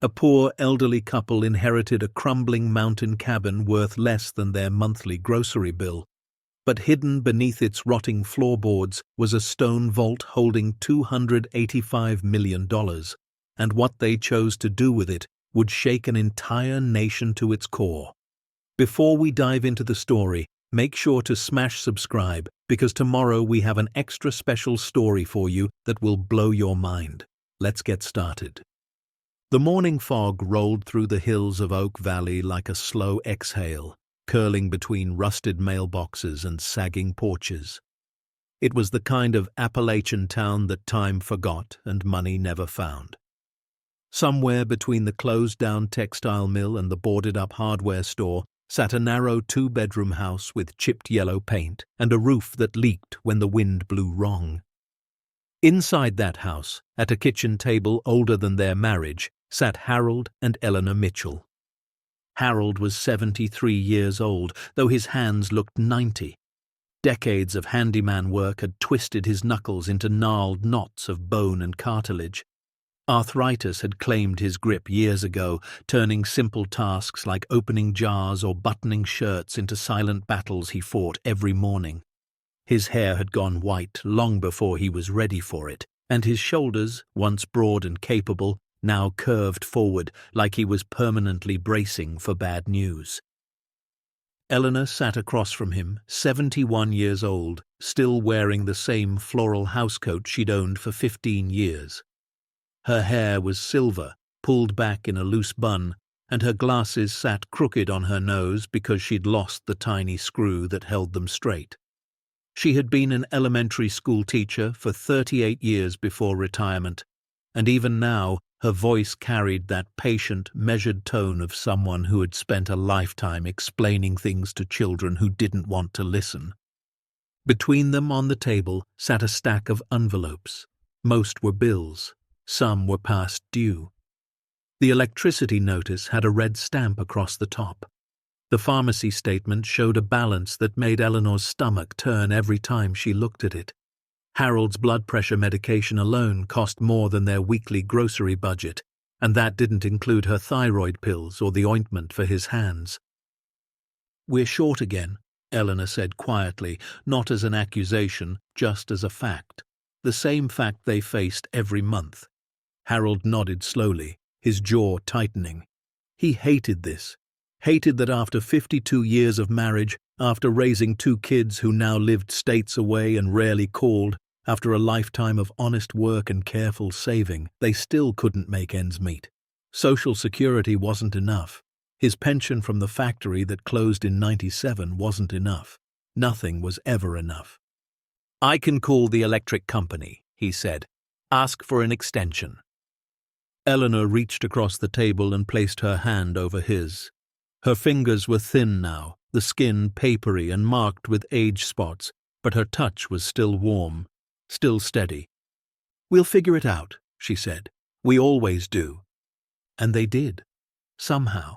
A poor elderly couple inherited a crumbling mountain cabin worth less than their monthly grocery bill. But hidden beneath its rotting floorboards was a stone vault holding $285 million, and what they chose to do with it would shake an entire nation to its core. Before we dive into the story, make sure to smash subscribe, because tomorrow we have an extra special story for you that will blow your mind. Let's get started. The morning fog rolled through the hills of Oak Valley like a slow exhale, curling between rusted mailboxes and sagging porches. It was the kind of Appalachian town that time forgot and money never found. Somewhere between the closed-down textile mill and the boarded-up hardware store sat a narrow two-bedroom house with chipped yellow paint and a roof that leaked when the wind blew wrong. Inside that house, at a kitchen table older than their marriage, sat Harold and Eleanor Mitchell. Harold was 73 years old, though his hands looked 90. Decades of handyman work had twisted his knuckles into gnarled knots of bone and cartilage. Arthritis had claimed his grip years ago, turning simple tasks like opening jars or buttoning shirts into silent battles he fought every morning. His hair had gone white long before he was ready for it, and his shoulders, once broad and capable, now curved forward like he was permanently bracing for bad news. Eleanor sat across from him, 71 years old, still wearing the same floral housecoat she'd owned for 15 years. Her hair was silver, pulled back in a loose bun, and her glasses sat crooked on her nose because she'd lost the tiny screw that held them straight. She had been an elementary school teacher for 38 years before retirement, and even now her voice carried that patient, measured tone of someone who had spent a lifetime explaining things to children who didn't want to listen. Between them on the table sat a stack of envelopes. Most were bills. Some were past due. The electricity notice had a red stamp across the top. The pharmacy statement showed a balance that made Eleanor's stomach turn every time she looked at it. Harold's blood pressure medication alone cost more than their weekly grocery budget, and that didn't include her thyroid pills or the ointment for his hands. "We're short again," Eleanor said quietly, not as an accusation, just as a fact. The same fact they faced every month. Harold nodded slowly, his jaw tightening. He hated this. Hated that after 52 years of marriage, after raising 2 kids who now lived states away and rarely called, after a lifetime of honest work and careful saving, they still couldn't make ends meet. Social Security wasn't enough. His pension from the factory that closed in '97 wasn't enough. Nothing was ever enough. "I can call the electric company," he said. "Ask for an extension." Eleanor reached across the table and placed her hand over his. Her fingers were thin now, the skin papery and marked with age spots, but her touch was still warm, still steady. "We'll figure it out," she said. "We always do." And they did. Somehow.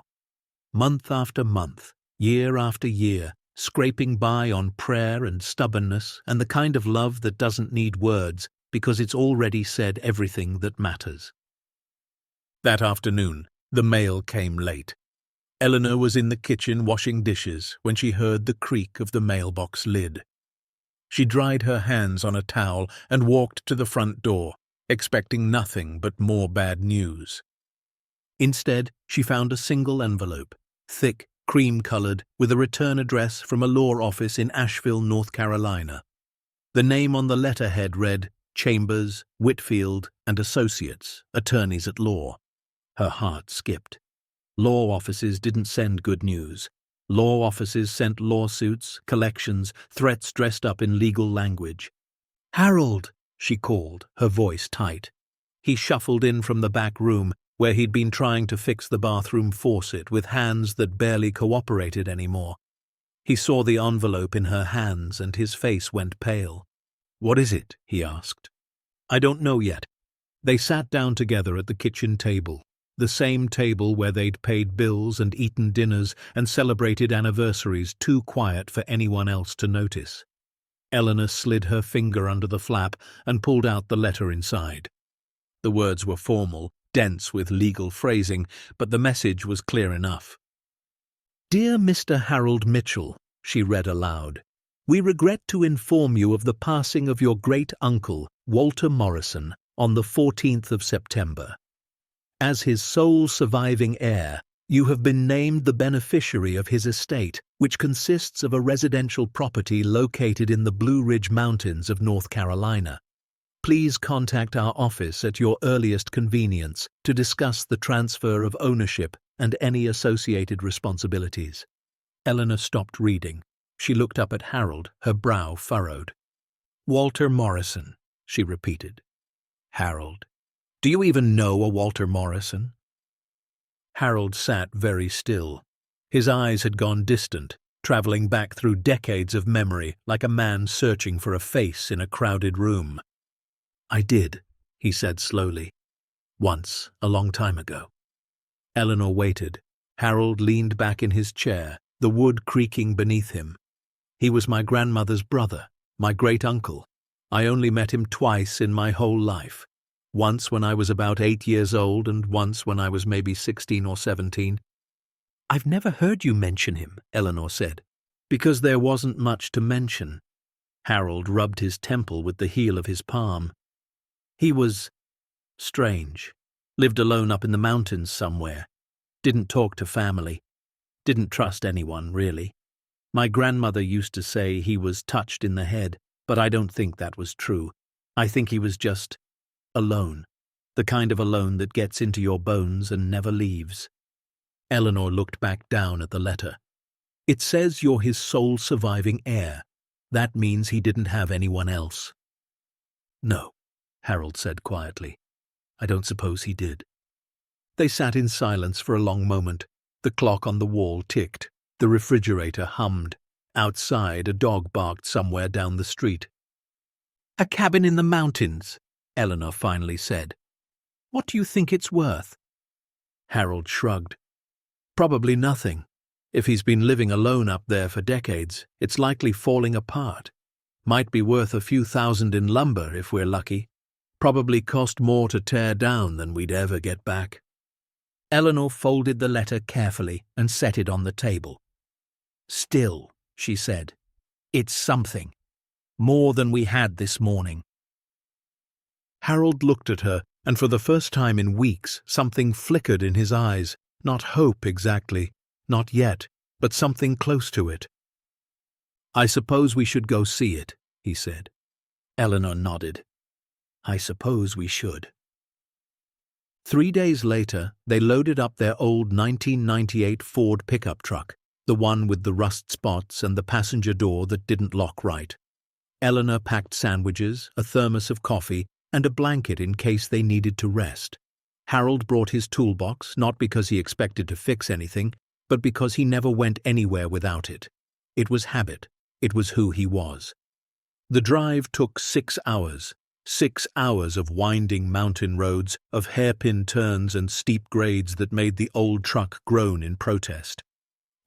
Month after month, year after year, scraping by on prayer and stubbornness and the kind of love that doesn't need words because it's already said everything that matters. That afternoon, the mail came late. Eleanor was in the kitchen washing dishes when she heard the creak of the mailbox lid. She dried her hands on a towel and walked to the front door, expecting nothing but more bad news. Instead, she found a single envelope, thick, cream-colored, with a return address from a law office in Asheville, North Carolina. The name on the letterhead read, Chambers, Whitfield, and Associates, Attorneys at Law. Her heart skipped. Law offices didn't send good news. Law offices sent lawsuits, collections, threats dressed up in legal language. "Harold," she called, her voice tight. He shuffled in from the back room, where he'd been trying to fix the bathroom faucet with hands that barely cooperated anymore. He saw the envelope in her hands and his face went pale. "What is it?" he asked. "I don't know yet." They sat down together at the kitchen table, the same table where they'd paid bills and eaten dinners and celebrated anniversaries too quiet for anyone else to notice. Eleanor slid her finger under the flap and pulled out the letter inside. The words were formal, dense with legal phrasing, but the message was clear enough. "Dear Mr. Harold Mitchell," she read aloud, "we regret to inform you of the passing of your great-uncle, Walter Morrison, on the 14th of September. As his sole surviving heir, you have been named the beneficiary of his estate, which consists of a residential property located in the Blue Ridge Mountains of North Carolina. Please contact our office at your earliest convenience to discuss the transfer of ownership and any associated responsibilities." Eleanor stopped reading. She looked up at Harold, her brow furrowed. "Walter Morrison," she repeated. "Harold, do you even know a Walter Morrison?" Harold sat very still. His eyes had gone distant, traveling back through decades of memory like a man searching for a face in a crowded room. "I did," he said slowly. "Once, a long time ago." Eleanor waited. Harold leaned back in his chair, the wood creaking beneath him. "He was my grandmother's brother, my great-uncle. I only met him twice in my whole life. Once when I was about 8 years old and once when I was maybe 16 or 17. "I've never heard you mention him," Eleanor said. "Because there wasn't much to mention." Harold rubbed his temple with the heel of his palm. "He was strange. Lived alone up in the mountains somewhere. Didn't talk to family. Didn't trust anyone, really. My grandmother used to say he was touched in the head, but I don't think that was true. I think he was just alone. The kind of alone that gets into your bones and never leaves." Eleanor looked back down at the letter. "It says you're his sole surviving heir. That means he didn't have anyone else." "No," Harold said quietly. "I don't suppose he did." They sat in silence for a long moment. The clock on the wall ticked. The refrigerator hummed. Outside, a dog barked somewhere down the street. "A cabin in the mountains," Eleanor finally said. "What do you think it's worth?" Harold shrugged. "Probably nothing. If he's been living alone up there for decades, it's likely falling apart. Might be worth a few thousand in lumber if we're lucky. Probably cost more to tear down than we'd ever get back." Eleanor folded the letter carefully and set it on the table. "Still," she said, "it's something. More than we had this morning." Harold looked at her, and for the first time in weeks something flickered in his eyes. Not hope exactly, not yet, but something close to it. "I suppose we should go see it," he said. Eleanor nodded. "I suppose we should." 3 days later, they loaded up their old 1998 Ford pickup truck, the one with the rust spots and the passenger door that didn't lock right. Eleanor packed sandwiches, a thermos of coffee, and a blanket in case they needed to rest. Harold brought his toolbox, not because he expected to fix anything, but because he never went anywhere without it. It was habit. It was who he was. The drive took 6 hours. 6 hours of winding mountain roads, of hairpin turns and steep grades that made the old truck groan in protest.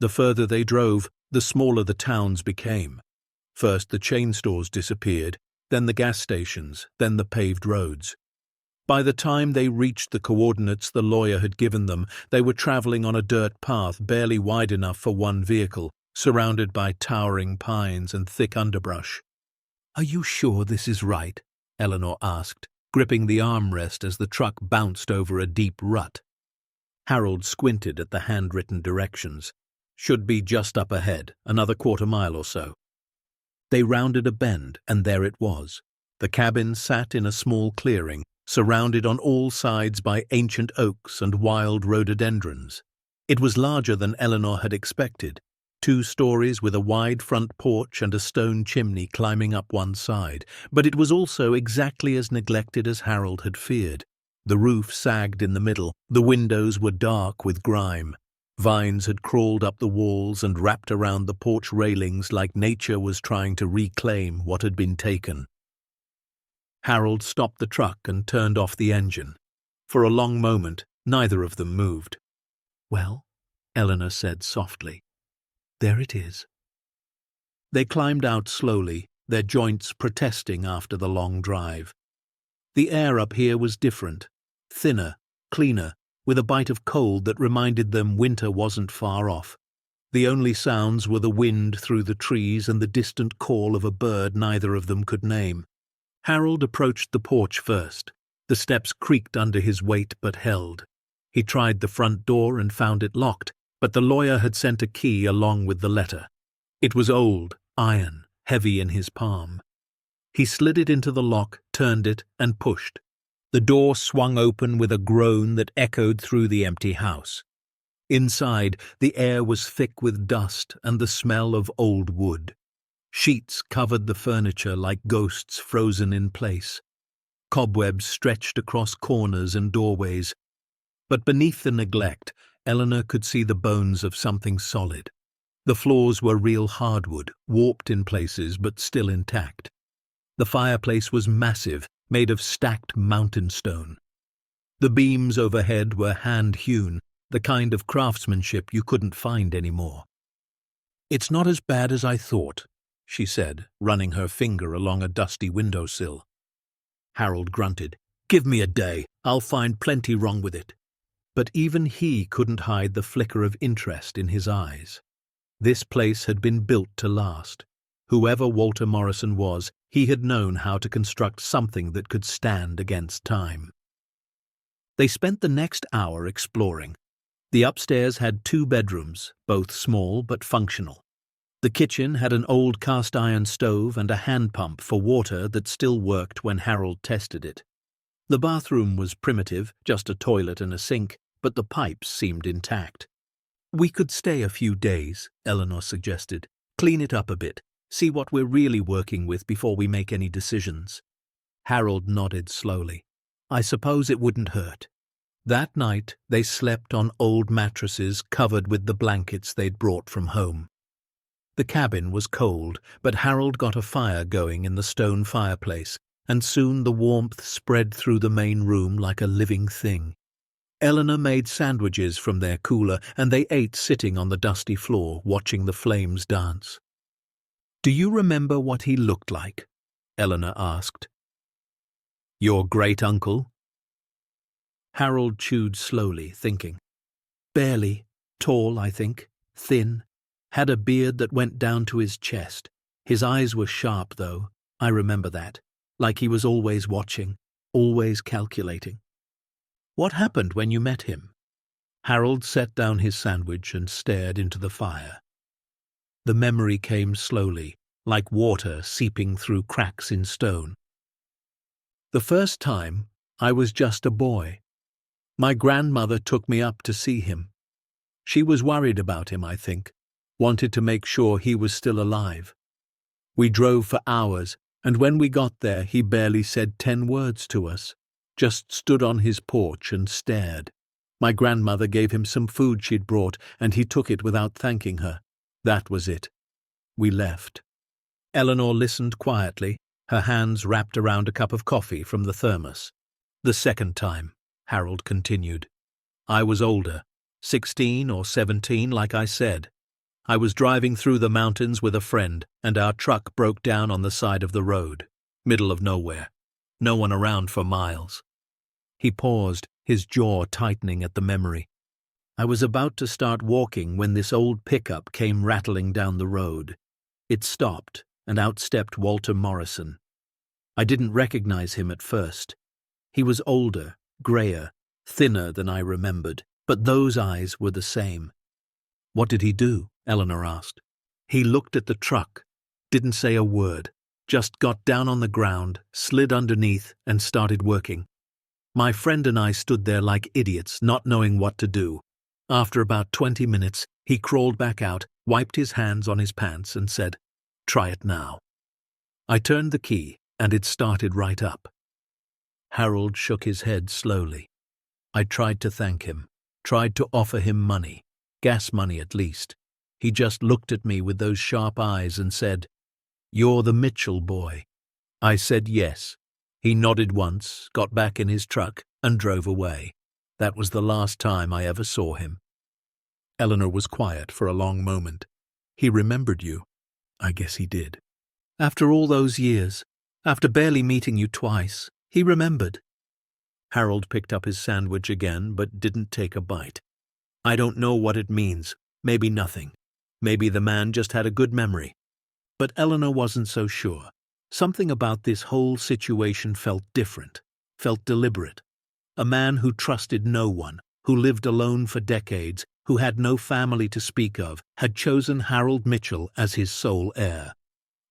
The further they drove, the smaller the towns became. First the chain stores disappeared, then the gas stations, then the paved roads. By the time they reached the coordinates the lawyer had given them, they were traveling on a dirt path barely wide enough for one vehicle, surrounded by towering pines and thick underbrush. "Are you sure this is right?" Eleanor asked, gripping the armrest as the truck bounced over a deep rut. Harold squinted at the handwritten directions. "Should be just up ahead, another quarter-mile or so." They rounded a bend, and there it was. The cabin sat in a small clearing, surrounded on all sides by ancient oaks and wild rhododendrons. It was larger than Eleanor had expected, 2 stories with a wide front porch and a stone chimney climbing up one side, but it was also exactly as neglected as Harold had feared. The roof sagged in the middle, the windows were dark with grime. Vines had crawled up the walls and wrapped around the porch railings like nature was trying to reclaim what had been taken. Harold stopped the truck and turned off the engine. For a long moment, neither of them moved. "Well," Eleanor said softly, "there it is." They climbed out slowly, their joints protesting after the long drive. The air up here was different, thinner, cleaner, with a bite of cold that reminded them winter wasn't far off. The only sounds were the wind through the trees and the distant call of a bird neither of them could name. Harold approached the porch first. The steps creaked under his weight but held. He tried the front door and found it locked, but the lawyer had sent a key along with the letter. It was old, iron, heavy in his palm. He slid it into the lock, turned it, and pushed. The door swung open with a groan that echoed through the empty house. Inside, the air was thick with dust and the smell of old wood. Sheets covered the furniture like ghosts frozen in place. Cobwebs stretched across corners and doorways. But beneath the neglect, Eleanor could see the bones of something solid. The floors were real hardwood, warped in places but still intact. The fireplace was massive, made of stacked mountain stone. The beams overhead were hand-hewn, the kind of craftsmanship you couldn't find anymore. "It's not as bad as I thought," she said, running her finger along a dusty windowsill. Harold grunted. "Give me a day. I'll find plenty wrong with it." But even he couldn't hide the flicker of interest in his eyes. This place had been built to last. Whoever Walter Morrison was, he had known how to construct something that could stand against time. They spent the next hour exploring. The upstairs had 2 bedrooms, both small but functional. The kitchen had an old cast-iron stove and a hand pump for water that still worked when Harold tested it. The bathroom was primitive, just a toilet and a sink, but the pipes seemed intact. "We could stay a few days," Eleanor suggested. "Clean it up a bit, see what we're really working with before we make any decisions." Harold nodded slowly. "I suppose it wouldn't hurt." That night, they slept on old mattresses covered with the blankets they'd brought from home. The cabin was cold, but Harold got a fire going in the stone fireplace, and soon the warmth spread through the main room like a living thing. Eleanor made sandwiches from their cooler, and they ate sitting on the dusty floor, watching the flames dance. "Do you remember what he looked like?" Eleanor asked. "Your great-uncle?" Harold chewed slowly, thinking. "Barely. Tall, I think. Thin. Had a beard that went down to his chest. His eyes were sharp, though. I remember that. Like he was always watching, always calculating." "What happened when you met him?" Harold set down his sandwich and stared into the fire. The memory came slowly, like water seeping through cracks in stone. "The first time, I was just a boy. My grandmother took me up to see him. She was worried about him, I think, wanted to make sure he was still alive. We drove for hours, and when we got there, he barely said 10 words to us. Just stood on his porch and stared. My grandmother gave him some food she'd brought, and he took it without thanking her. That was it. We left." Eleanor listened quietly, her hands wrapped around a cup of coffee from the thermos. "The second time," Harold continued. "I was older, 16 or 17, like I said. I was driving through the mountains with a friend, and our truck broke down on the side of the road. Middle of nowhere. No one around for miles." He paused, his jaw tightening at the memory. "I was about to start walking when this old pickup came rattling down the road. It stopped, and out stepped Walter Morrison. I didn't recognize him at first. He was older, grayer, thinner than I remembered, but those eyes were the same." "What did he do?" Eleanor asked. "He looked at the truck, didn't say a word, just got down on the ground, slid underneath, and started working. My friend and I stood there like idiots, not knowing what to do. After about 20 minutes, he crawled back out, wiped his hands on his pants, and said, 'Try it now.' I turned the key, and it started right up." Harold shook his head slowly. "I tried to thank him, tried to offer him money, gas money at least. He just looked at me with those sharp eyes and said, 'You're the Mitchell boy.' I said yes. He nodded once, got back in his truck, and drove away. That was the last time I ever saw him." Eleanor was quiet for a long moment. "He remembered you." "I guess he did. After all those years, after barely meeting you twice, he remembered." Harold picked up his sandwich again, but didn't take a bite. I don't know what it means. Maybe nothing. Maybe the man just had a good memory. But Eleanor wasn't so sure. Something about this whole situation felt different, felt deliberate. A man who trusted no one, who lived alone for decades, who had no family to speak of, had chosen Harold Mitchell as his sole heir.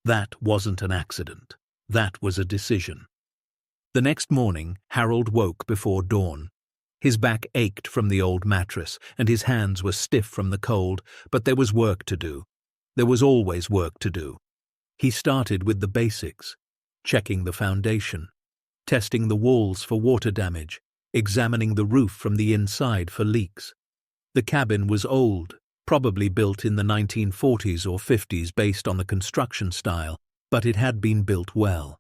That wasn't an accident. That was a decision. The next morning, Harold woke before dawn. His back ached from the old mattress, and his hands were stiff from the cold, but there was work to do. There was always work to do. He started with the basics, checking the foundation, testing the walls for water damage, examining the roof from the inside for leaks. The cabin was old, probably built in the 1940s or 50s based on the construction style, but it had been built well.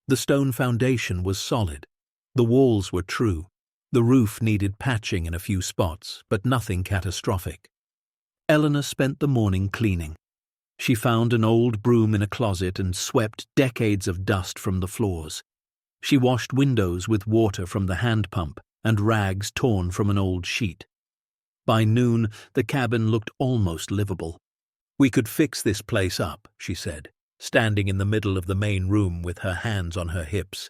The stone foundation was solid. The walls were true. The roof needed patching in a few spots, but nothing catastrophic. Eleanor spent the morning cleaning. She found an old broom in a closet and swept decades of dust from the floors. She washed windows with water from the hand pump and rags torn from an old sheet. By noon, the cabin looked almost livable. "We could fix this place up," she said, standing in the middle of the main room with her hands on her hips.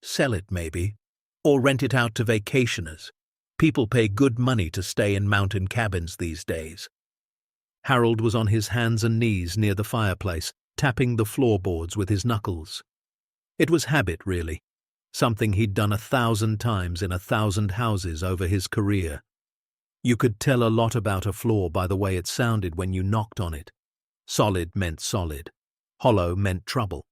"Sell it, maybe. Or rent it out to vacationers. People pay good money to stay in mountain cabins these days." Harold was on his hands and knees near the fireplace, tapping the floorboards with his knuckles. It was habit, really. Something he'd done 1,000 times in 1,000 houses over his career. You could tell a lot about a floor by the way it sounded when you knocked on it. Solid meant solid. Hollow meant trouble.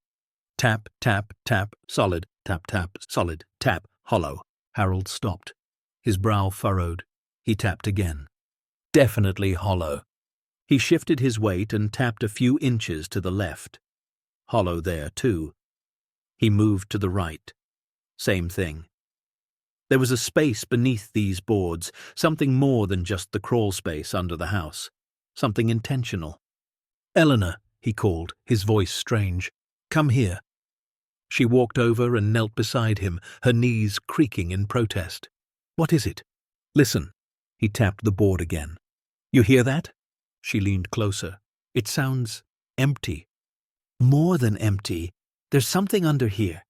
Tap, tap, tap, solid, tap, tap, solid, tap, hollow. Harold stopped. His brow furrowed. He tapped again. Definitely hollow. He shifted his weight and tapped a few inches to the left. Hollow there, too. He moved to the right. Same thing. There was a space beneath these boards, something more than just the crawl space under the house. Something intentional. "Eleanor," he called, his voice strange. "Come here." She walked over and knelt beside him, her knees creaking in protest. "What is it?" "Listen." He tapped the board again. "You hear that?" She leaned closer. "It sounds empty." "More than empty. There's something under here."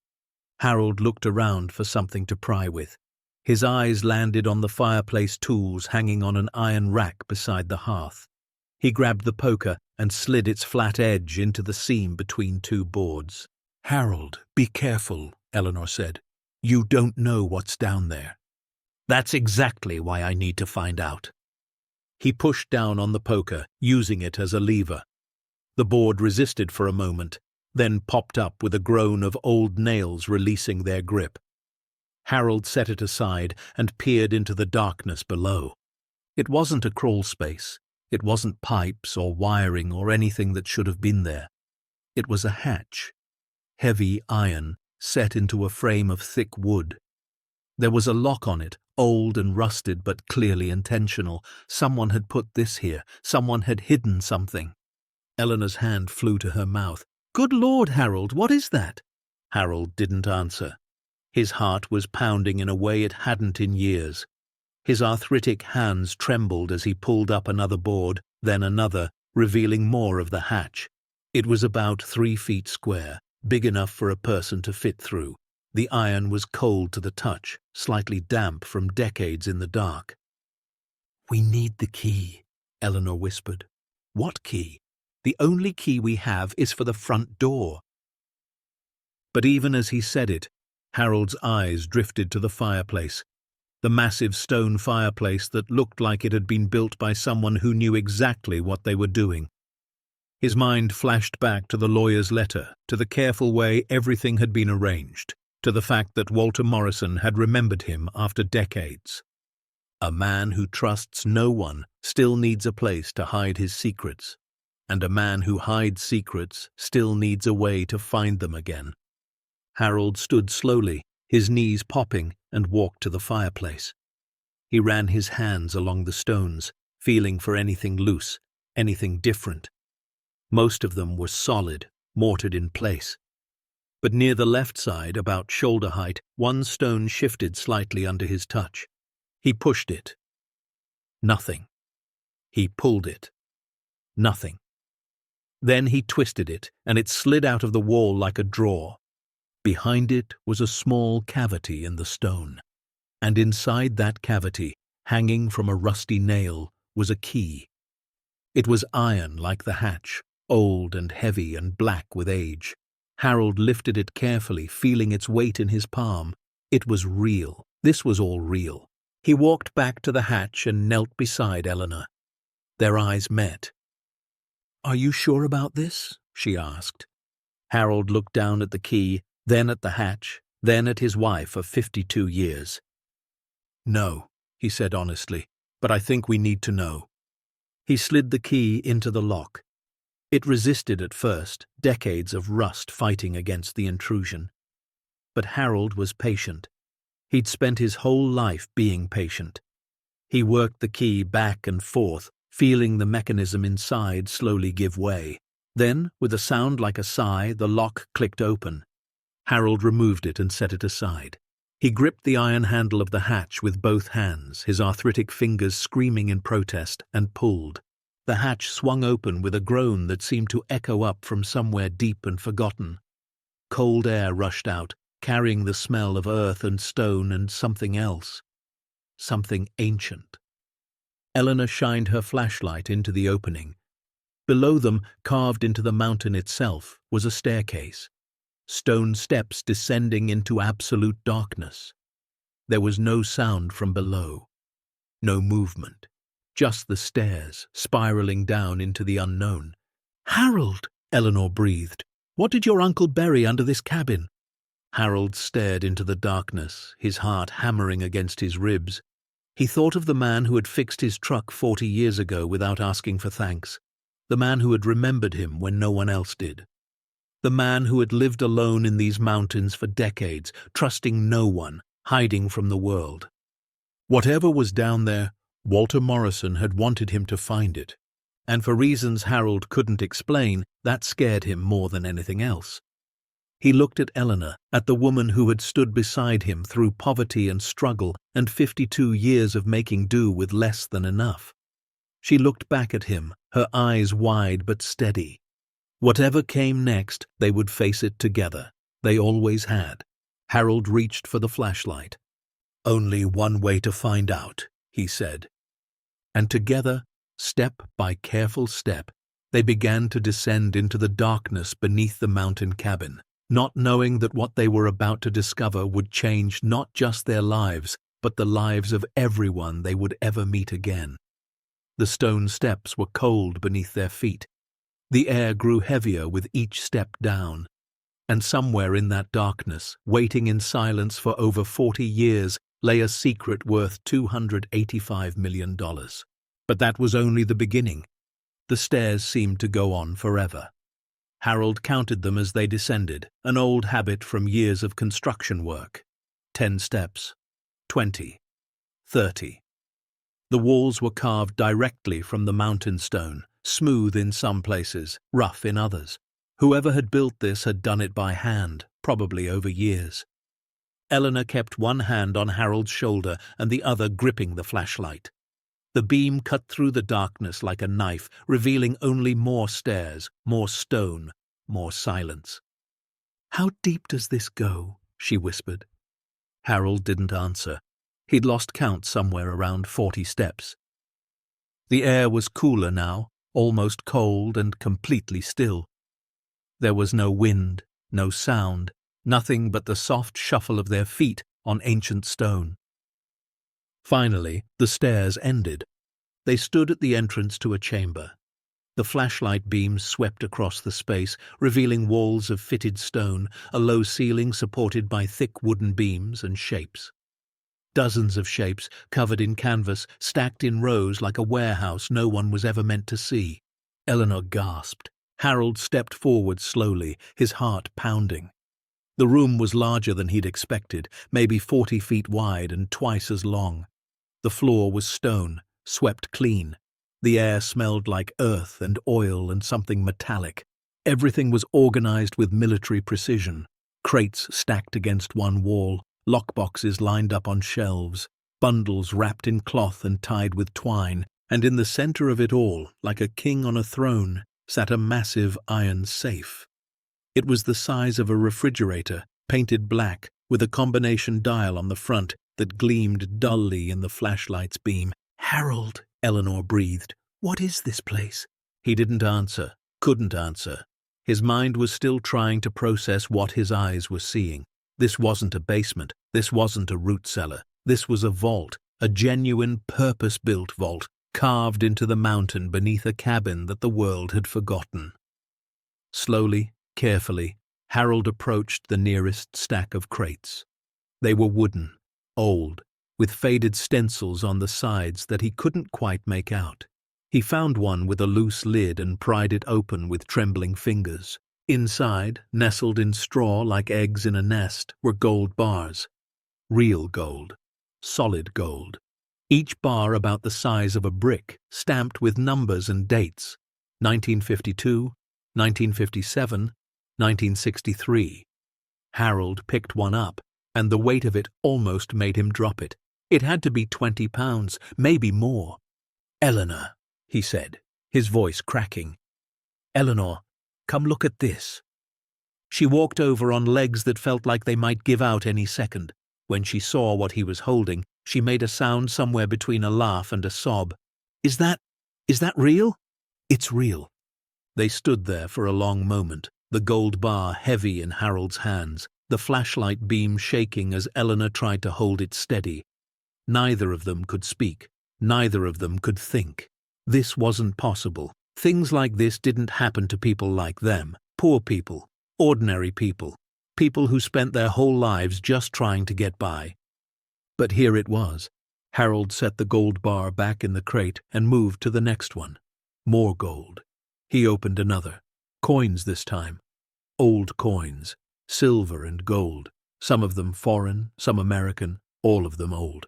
Harold looked around for something to pry with. His eyes landed on the fireplace tools hanging on an iron rack beside the hearth. He grabbed the poker and slid its flat edge into the seam between two boards. "Harold, be careful," Eleanor said. "You don't know what's down there." "That's exactly why I need to find out." He pushed down on the poker, using it as a lever. The board resisted for a moment, then popped up with a groan of old nails releasing their grip. Harold set it aside and peered into the darkness below. It wasn't a crawl space. It wasn't pipes or wiring or anything that should have been there. It was a hatch. Heavy iron, set into a frame of thick wood. There was a lock on it, old and rusted but clearly intentional. Someone had put this here. Someone had hidden something. Eleanor's hand flew to her mouth. "Good Lord, Harold, what is that?" Harold didn't answer. His heart was pounding in a way it hadn't in years. His arthritic hands trembled as he pulled up another board, then another, revealing more of the hatch. It was about 3 feet square, big enough for a person to fit through. The iron was cold to the touch, slightly damp from decades in the dark. "We need the key," Eleanor whispered. "What key? The only key we have is for the front door." But even as he said it, Harold's eyes drifted to the fireplace. The massive stone fireplace that looked like it had been built by someone who knew exactly what they were doing. His mind flashed back to the lawyer's letter, to the careful way everything had been arranged, to the fact that Walter Morrison had remembered him after decades. A man who trusts no one still needs a place to hide his secrets, and a man who hides secrets still needs a way to find them again. Harold stood slowly, his knees popping, and walked to the fireplace. He ran his hands along the stones, feeling for anything loose, anything different. Most of them were solid, mortared in place. But near the left side, about shoulder height, one stone shifted slightly under his touch. He pushed it. Nothing. He pulled it. Nothing. Then he twisted it, and it slid out of the wall like a drawer. Behind it was a small cavity in the stone, and inside that cavity, hanging from a rusty nail, was a key. It was iron like the hatch, old and heavy and black with age. Harold lifted it carefully, feeling its weight in his palm. It was real. This was all real. He walked back to the hatch and knelt beside Eleanor. Their eyes met. "Are you sure about this?" she asked. Harold looked down at the key, then at the hatch, then at his wife of 52 years. "No," he said honestly, "but I think we need to know." He slid the key into the lock. It resisted at first, decades of rust fighting against the intrusion. But Harold was patient. He'd spent his whole life being patient. He worked the key back and forth, feeling the mechanism inside slowly give way. Then, with a sound like a sigh, the lock clicked open. Harold removed it and set it aside. He gripped the iron handle of the hatch with both hands, his arthritic fingers screaming in protest, and pulled. The hatch swung open with a groan that seemed to echo up from somewhere deep and forgotten. Cold air rushed out, carrying the smell of earth and stone and something else. Something ancient. Eleanor shined her flashlight into the opening. Below them, carved into the mountain itself, was a staircase. Stone steps descending into absolute darkness. There was no sound from below. No movement. Just the stairs, spiraling down into the unknown. "Harold!" Eleanor breathed. "What did your uncle bury under this cabin?" Harold stared into the darkness, his heart hammering against his ribs. He thought of the man who had fixed his truck 40 years ago without asking for thanks. The man who had remembered him when no one else did. The man who had lived alone in these mountains for decades, trusting no one, hiding from the world. Whatever was down there, Walter Morrison had wanted him to find it. And for reasons Harold couldn't explain, that scared him more than anything else. He looked at Eleanor, at the woman who had stood beside him through poverty and struggle and 52 years of making do with less than enough. She looked back at him, her eyes wide but steady. Whatever came next, they would face it together. They always had. Harold reached for the flashlight. "Only one way to find out," he said. And together, step by careful step, they began to descend into the darkness beneath the mountain cabin, not knowing that what they were about to discover would change not just their lives, but the lives of everyone they would ever meet again. The stone steps were cold beneath their feet. The air grew heavier with each step down. And somewhere in that darkness, waiting in silence for over 40 years, lay a secret worth $285 million. But that was only the beginning. The stairs seemed to go on forever. Harold counted them as they descended, an old habit from years of construction work. 10 steps, 20, 30. The walls were carved directly from the mountain stone, smooth in some places, rough in others. Whoever had built this had done it by hand, probably over years. Eleanor kept one hand on Harold's shoulder and the other gripping the flashlight. The beam cut through the darkness like a knife, revealing only more stairs, more stone, more silence. "How deep does this go?" she whispered. Harold didn't answer. He'd lost count somewhere around 40 steps. The air was cooler now, almost cold and completely still. There was no wind, no sound, nothing but the soft shuffle of their feet on ancient stone. Finally, the stairs ended. They stood at the entrance to a chamber. The flashlight beams swept across the space, revealing walls of fitted stone, a low ceiling supported by thick wooden beams and shapes. Dozens of shapes, covered in canvas, stacked in rows like a warehouse no one was ever meant to see. Eleanor gasped. Harold stepped forward slowly, his heart pounding. The room was larger than he'd expected, maybe 40 feet wide and twice as long. The floor was stone, swept clean. The air smelled like earth and oil and something metallic. Everything was organized with military precision. Crates stacked against one wall, lockboxes lined up on shelves, bundles wrapped in cloth and tied with twine, and in the center of it all, like a king on a throne, sat a massive iron safe. It was the size of a refrigerator, painted black, with a combination dial on the front that gleamed dully in the flashlight's beam. "Harold," Eleanor breathed, "what is this place?" He didn't answer, couldn't answer. His mind was still trying to process what his eyes were seeing. This wasn't a basement, this wasn't a root cellar. This was a vault, a genuine purpose-built vault, carved into the mountain beneath a cabin that the world had forgotten. Slowly, carefully, Harold approached the nearest stack of crates. They were wooden, old, with faded stencils on the sides that he couldn't quite make out. He found one with a loose lid and pried it open with trembling fingers. Inside, nestled in straw like eggs in a nest, were gold bars. Real gold. Solid gold. Each bar about the size of a brick, stamped with numbers and dates. 1952, 1957, 1963. Harold picked one up, and the weight of it almost made him drop it. It had to be 20 pounds, maybe more. "Eleanor," he said, his voice cracking. "Eleanor, come look at this." She walked over on legs that felt like they might give out any second. When she saw what he was holding, she made a sound somewhere between a laugh and a sob. Is that real?" "It's real." They stood there for a long moment, the gold bar heavy in Harold's hands, the flashlight beam shaking as Eleanor tried to hold it steady. Neither of them could speak. Neither of them could think. This wasn't possible. Things like this didn't happen to people like them. Poor people. Ordinary people. People who spent their whole lives just trying to get by. But here it was. Harold set the gold bar back in the crate and moved to the next one. More gold. He opened another. Coins this time. Old coins. Silver and gold. Some of them foreign, some American, all of them old.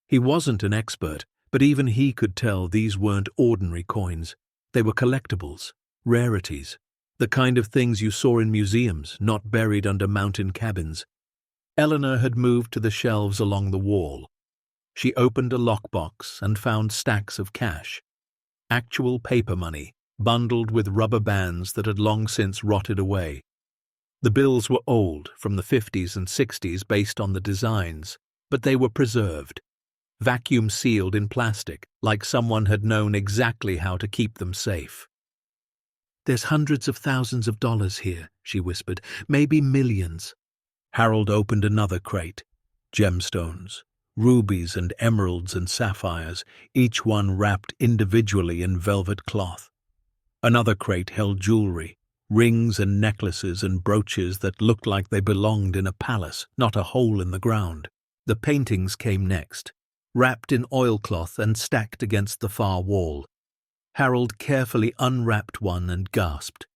He wasn't an expert, but even he could tell these weren't ordinary coins. They were collectibles, rarities, the kind of things you saw in museums, not buried under mountain cabins. Eleanor had moved to the shelves along the wall. She opened a lockbox and found stacks of cash. Actual paper money, bundled with rubber bands that had long since rotted away. The bills were old, from the 50s and 60s based on the designs, but they were preserved. Vacuum sealed in plastic, like someone had known exactly how to keep them safe. "There's hundreds of thousands of dollars here," she whispered, "maybe millions." Harold opened another crate. Gemstones, rubies and emeralds and sapphires, each one wrapped individually in velvet cloth. Another crate held jewelry, rings and necklaces and brooches that looked like they belonged in a palace, not a hole in the ground. The paintings came next, wrapped in oilcloth and stacked against the far wall. Harold carefully unwrapped one and gasped.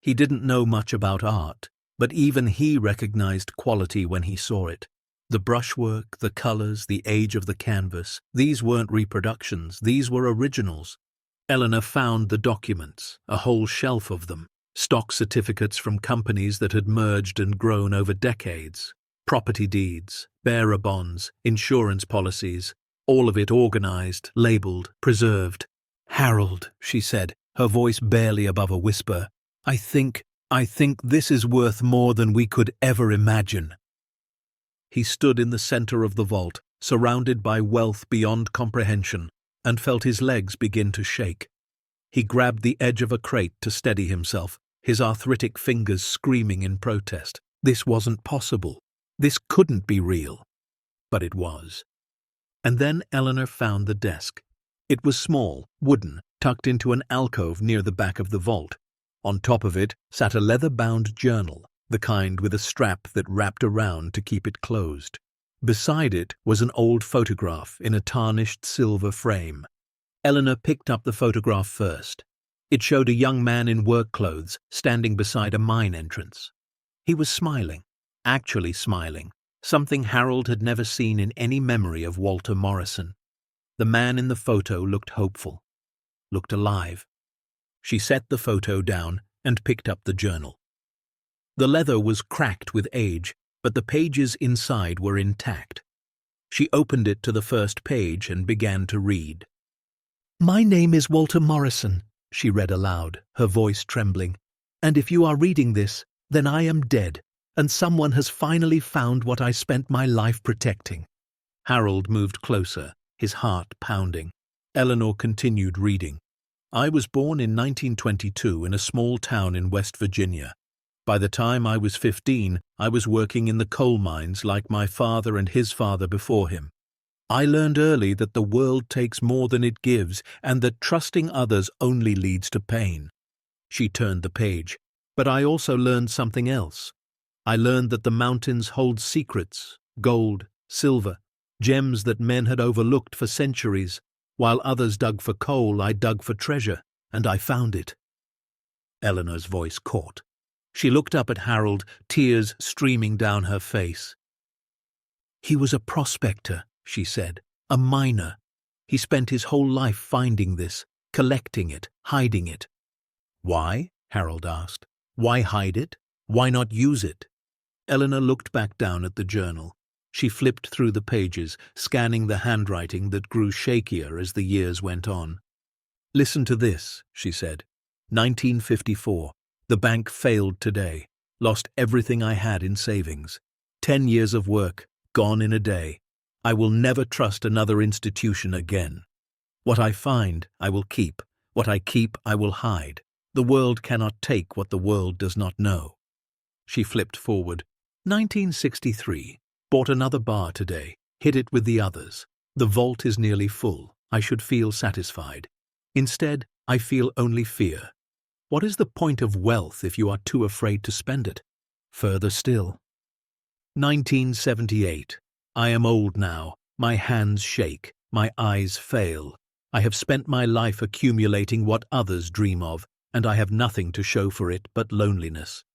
He didn't know much about art, but even he recognized quality when he saw it. The brushwork, the colors, the age of the canvas, these weren't reproductions, these were originals. Eleanor found the documents, a whole shelf of them, stock certificates from companies that had merged and grown over decades, property deeds, bearer bonds, insurance policies, all of it organized, labeled, preserved. "Harold," she said, her voice barely above a whisper, I think this is worth more than we could ever imagine." He stood in the center of the vault, surrounded by wealth beyond comprehension, and felt his legs begin to shake. He grabbed the edge of a crate to steady himself, his arthritic fingers screaming in protest. This wasn't possible. This couldn't be real. But it was. And then Eleanor found the desk. It was small, wooden, tucked into an alcove near the back of the vault. On top of it sat a leather-bound journal, the kind with a strap that wrapped around to keep it closed. Beside it was an old photograph in a tarnished silver frame. Eleanor picked up the photograph first. It showed a young man in work clothes standing beside a mine entrance. He was smiling, actually smiling, something Harold had never seen in any memory of Walter Morrison. The man in the photo looked hopeful, looked alive. She set the photo down and picked up the journal. The leather was cracked with age, but the pages inside were intact. She opened it to the first page and began to read. "My name is Walter Morrison," she read aloud, her voice trembling. "And if you are reading this, then I am dead, and someone has finally found what I spent my life protecting." Harold moved closer, his heart pounding. Eleanor continued reading. "I was born in 1922 in a small town in West Virginia. By the time I was 15, I was working in the coal mines like my father and his father before him. I learned early that the world takes more than it gives and that trusting others only leads to pain." She turned the page. "But I also learned something else. I learned that the mountains hold secrets, gold, silver, gems that men had overlooked for centuries. While others dug for coal, I dug for treasure, and I found it." Eleanor's voice caught. She looked up at Harold, tears streaming down her face. "He was a prospector," she said, "a miner. He spent his whole life finding this, collecting it, hiding it." "Why?" Harold asked. "Why hide it? Why not use it?" Eleanor looked back down at the journal. She flipped through the pages, scanning the handwriting that grew shakier as the years went on. "Listen to this," she said. 1954. The bank failed today. Lost everything I had in savings. 10 years of work, gone in a day. I will never trust another institution again. What I find, I will keep. What I keep, I will hide. The world cannot take what the world does not know." She flipped forward. 1963. Bought another bar today. Hit it with the others. The vault is nearly full. I should feel satisfied. Instead, I feel only fear. What is the point of wealth if you are too afraid to spend it? Further still. 1978. I am old now. My hands shake. My eyes fail. I have spent my life accumulating what others dream of, and I have nothing to show for it but loneliness.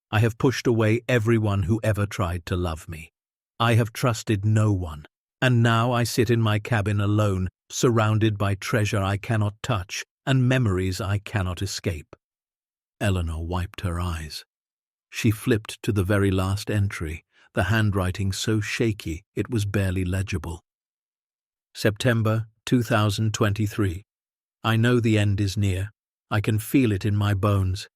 I have pushed away everyone who ever tried to love me. I have trusted no one, and now I sit in my cabin alone, surrounded by treasure I cannot touch and memories I cannot escape." Eleanor wiped her eyes. She flipped to the very last entry, the handwriting so shaky it was barely legible. September 2023. I know the end is near. I can feel it in my bones.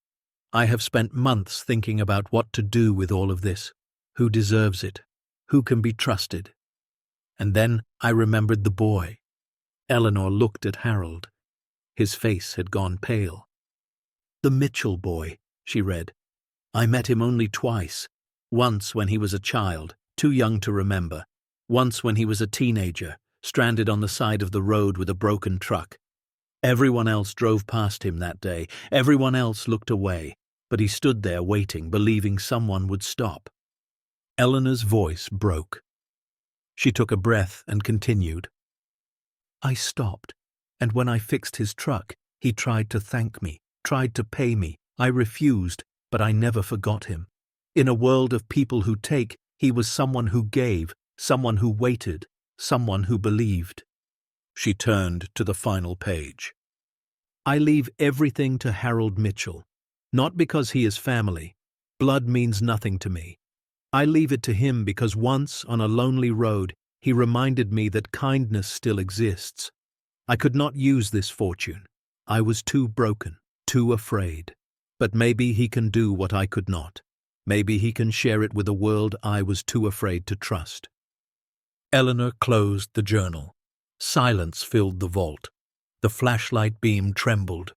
I have spent months thinking about what to do with all of this. Who deserves it? Who can be trusted? And then I remembered the boy. Eleanor looked at Harold. His face had gone pale. "The Mitchell boy," she read. "I met him only twice. Once when he was a child, too young to remember. Once when he was a teenager, stranded on the side of the road with a broken truck. Everyone else drove past him that day. Everyone else looked away. But he stood there waiting, believing someone would stop." Eleanor's voice broke. She took a breath and continued. "I stopped, and when I fixed his truck, he tried to thank me, tried to pay me. I refused, but I never forgot him. In a world of people who take, he was someone who gave, someone who waited, someone who believed." She turned to the final page. "I leave everything to Harold Mitchell, not because he is family. Blood means nothing to me. I leave it to him because once, on a lonely road, he reminded me that kindness still exists. I could not use this fortune. I was too broken, too afraid. But maybe he can do what I could not. Maybe he can share it with a world I was too afraid to trust." Eleanor closed the journal. Silence filled the vault. The flashlight beam trembled.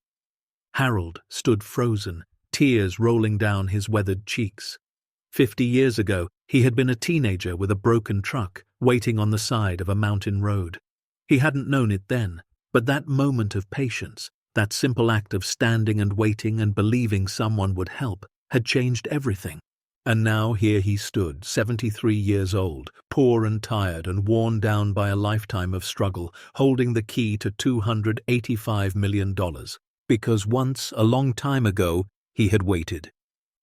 Harold stood frozen, tears rolling down his weathered cheeks. 50 years ago, he had been a teenager with a broken truck, waiting on the side of a mountain road. He hadn't known it then, but that moment of patience, that simple act of standing and waiting and believing someone would help, had changed everything. And now here he stood, 73 years old, poor and tired and worn down by a lifetime of struggle, holding the key to $285 million. Because once, a long time ago, he had waited.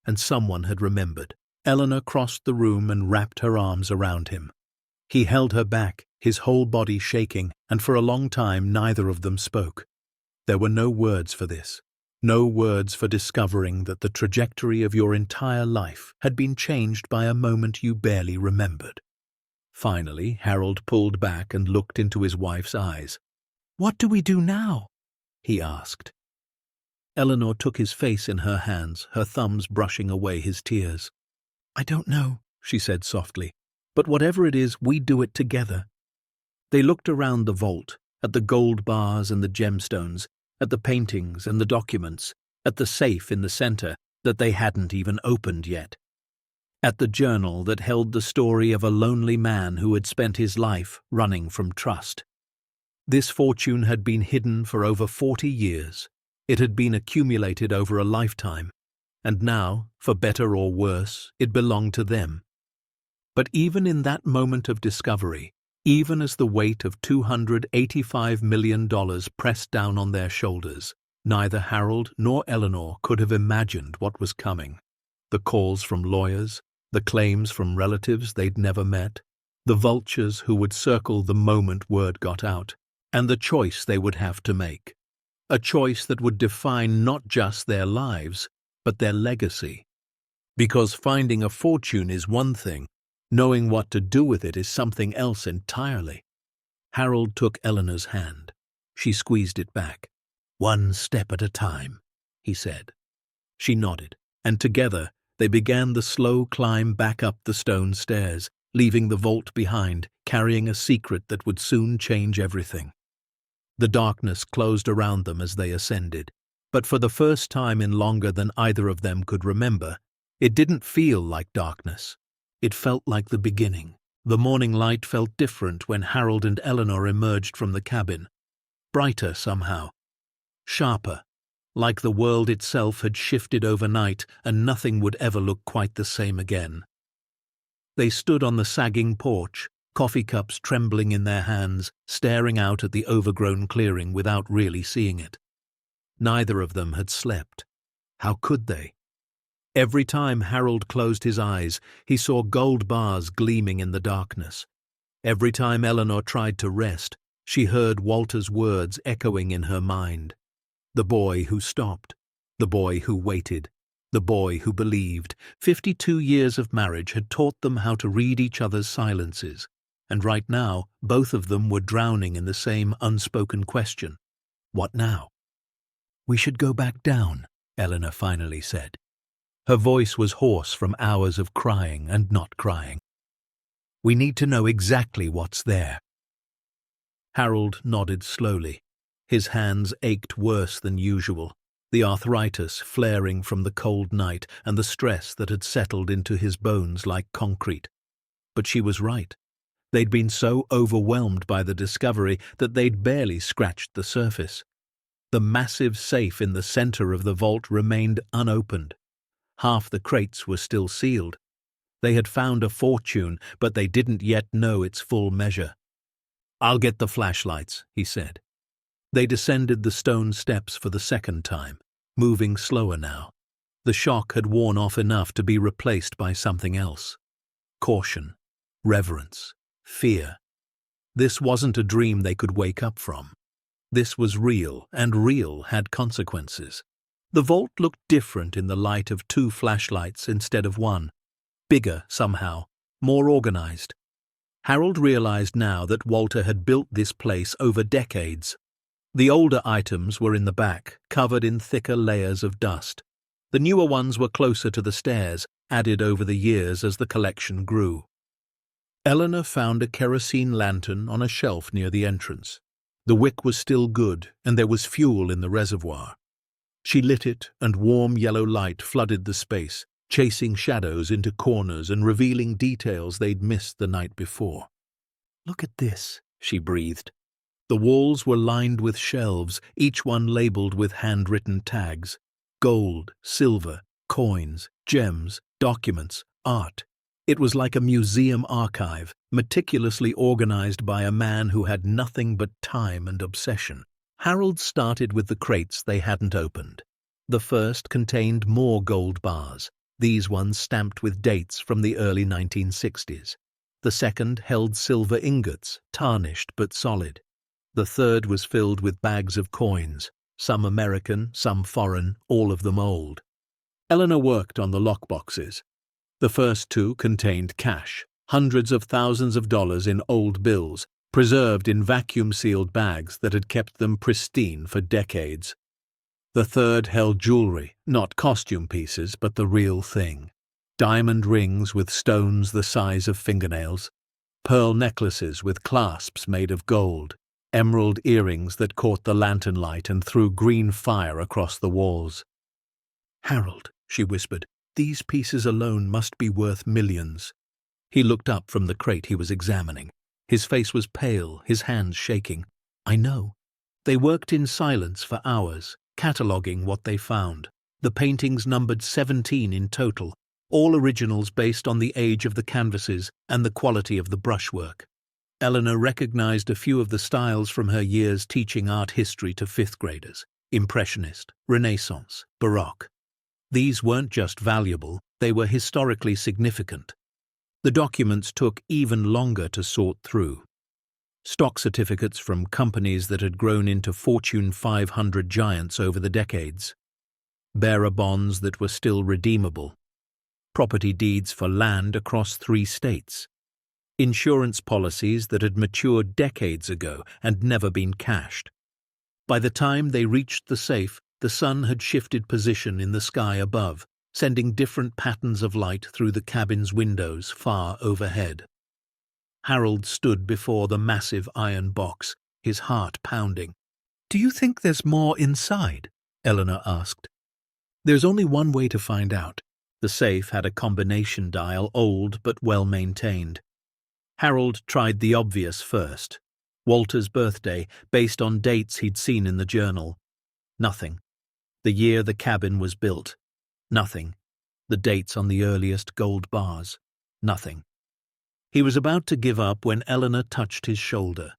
And someone had remembered. Eleanor crossed the room and wrapped her arms around him. He held her back, his whole body shaking, and for a long time neither of them spoke. There were no words for this. No words for discovering that the trajectory of your entire life had been changed by a moment you barely remembered. Finally, Harold pulled back and looked into his wife's eyes. "What do we do now?" he asked. Eleanor took his face in her hands, her thumbs brushing away his tears. "I don't know," she said softly, "but whatever it is, we do it together." They looked around the vault, at the gold bars and the gemstones, at the paintings and the documents, at the safe in the center that they hadn't even opened yet, at the journal that held the story of a lonely man who had spent his life running from trust. This fortune had been hidden for over 40 years. It had been accumulated over a lifetime, and now, for better or worse, it belonged to them. But even in that moment of discovery, even as the weight of $285 million pressed down on their shoulders, neither Harold nor Eleanor could have imagined what was coming. The calls from lawyers, the claims from relatives they'd never met, the vultures who would circle the moment word got out, and the choice they would have to make. A choice that would define not just their lives, but their legacy. Because finding a fortune is one thing, knowing what to do with it is something else entirely. Harold took Eleanor's hand. She squeezed it back. "One step at a time," he said. She nodded, and together they began the slow climb back up the stone stairs, leaving the vault behind, carrying a secret that would soon change everything. The darkness closed around them as they ascended, but for the first time in longer than either of them could remember, it didn't feel like darkness. It felt like the beginning. The morning light felt different when Harold and Eleanor emerged from the cabin. Brighter somehow. Sharper. Like the world itself had shifted overnight and nothing would ever look quite the same again. They stood on the sagging porch, coffee cups trembling in their hands, staring out at the overgrown clearing without really seeing it. Neither of them had slept. How could they? Every time Harold closed his eyes, he saw gold bars gleaming in the darkness. Every time Eleanor tried to rest, she heard Walter's words echoing in her mind. The boy who stopped, the boy who waited, the boy who believed. 52 years of marriage had taught them how to read each other's silences, and right now both of them were drowning in the same unspoken question. What now? "We should go back down," Eleanor finally said. Her voice was hoarse from hours of crying and not crying. "We need to know exactly what's there." Harold nodded slowly. His hands ached worse than usual, the arthritis flaring from the cold night and the stress that had settled into his bones like concrete. But she was right. They'd been so overwhelmed by the discovery that they'd barely scratched the surface. The massive safe in the center of the vault remained unopened. Half the crates were still sealed. They had found a fortune, but they didn't yet know its full measure. "I'll get the flashlights," he said. They descended the stone steps for the second time, moving slower now. The shock had worn off enough to be replaced by something else. Caution, reverence, fear. This wasn't a dream they could wake up from. This was real, and real had consequences. The vault looked different in the light of 2 flashlights instead of 1. Bigger, somehow, more organized. Harold realized now that Walter had built this place over decades. The older items were in the back, covered in thicker layers of dust. The newer ones were closer to the stairs, added over the years as the collection grew. Eleanor found a kerosene lantern on a shelf near the entrance. The wick was still good, and there was fuel in the reservoir. She lit it, and warm yellow light flooded the space, chasing shadows into corners and revealing details they'd missed the night before. "Look at this," she breathed. The walls were lined with shelves, each one labeled with handwritten tags. Gold, silver, coins, gems, documents, art. It was like a museum archive, meticulously organized by a man who had nothing but time and obsession. Harold started with the crates they hadn't opened. The first contained more gold bars, these ones stamped with dates from the early 1960s. The second held silver ingots, tarnished but solid. The third was filled with bags of coins, some American, some foreign, all of them old. Eleanor worked on the lockboxes. The first two contained cash, hundreds of thousands of dollars in old bills, preserved in vacuum-sealed bags that had kept them pristine for decades. The third held jewelry, not costume pieces, but the real thing. Diamond rings with stones the size of fingernails, pearl necklaces with clasps made of gold, emerald earrings that caught the lantern light and threw green fire across the walls. "Harold," she whispered, "these pieces alone must be worth millions." He looked up from the crate he was examining. His face was pale, his hands shaking. "I know." They worked in silence for hours, cataloguing what they found. The paintings numbered 17 in total, all originals based on the age of the canvases and the quality of the brushwork. Eleanor recognized a few of the styles from her years teaching art history to fifth graders: Impressionist, Renaissance, Baroque. These weren't just valuable, they were historically significant. The documents took even longer to sort through. Stock certificates from companies that had grown into Fortune 500 giants over the decades. Bearer bonds that were still redeemable. Property deeds for land across 3 states. Insurance policies that had matured decades ago and never been cashed. By the time they reached the safe, the sun had shifted position in the sky above, sending different patterns of light through the cabin's windows far overhead. Harold stood before the massive iron box, his heart pounding. "Do you think there's more inside?" Eleanor asked. "There's only one way to find out." The safe had a combination dial, old but well-maintained. Harold tried the obvious first. Walter's birthday, based on dates he'd seen in the journal. Nothing. The year the cabin was built. Nothing. The dates on the earliest gold bars. Nothing. He was about to give up when Eleanor touched his shoulder.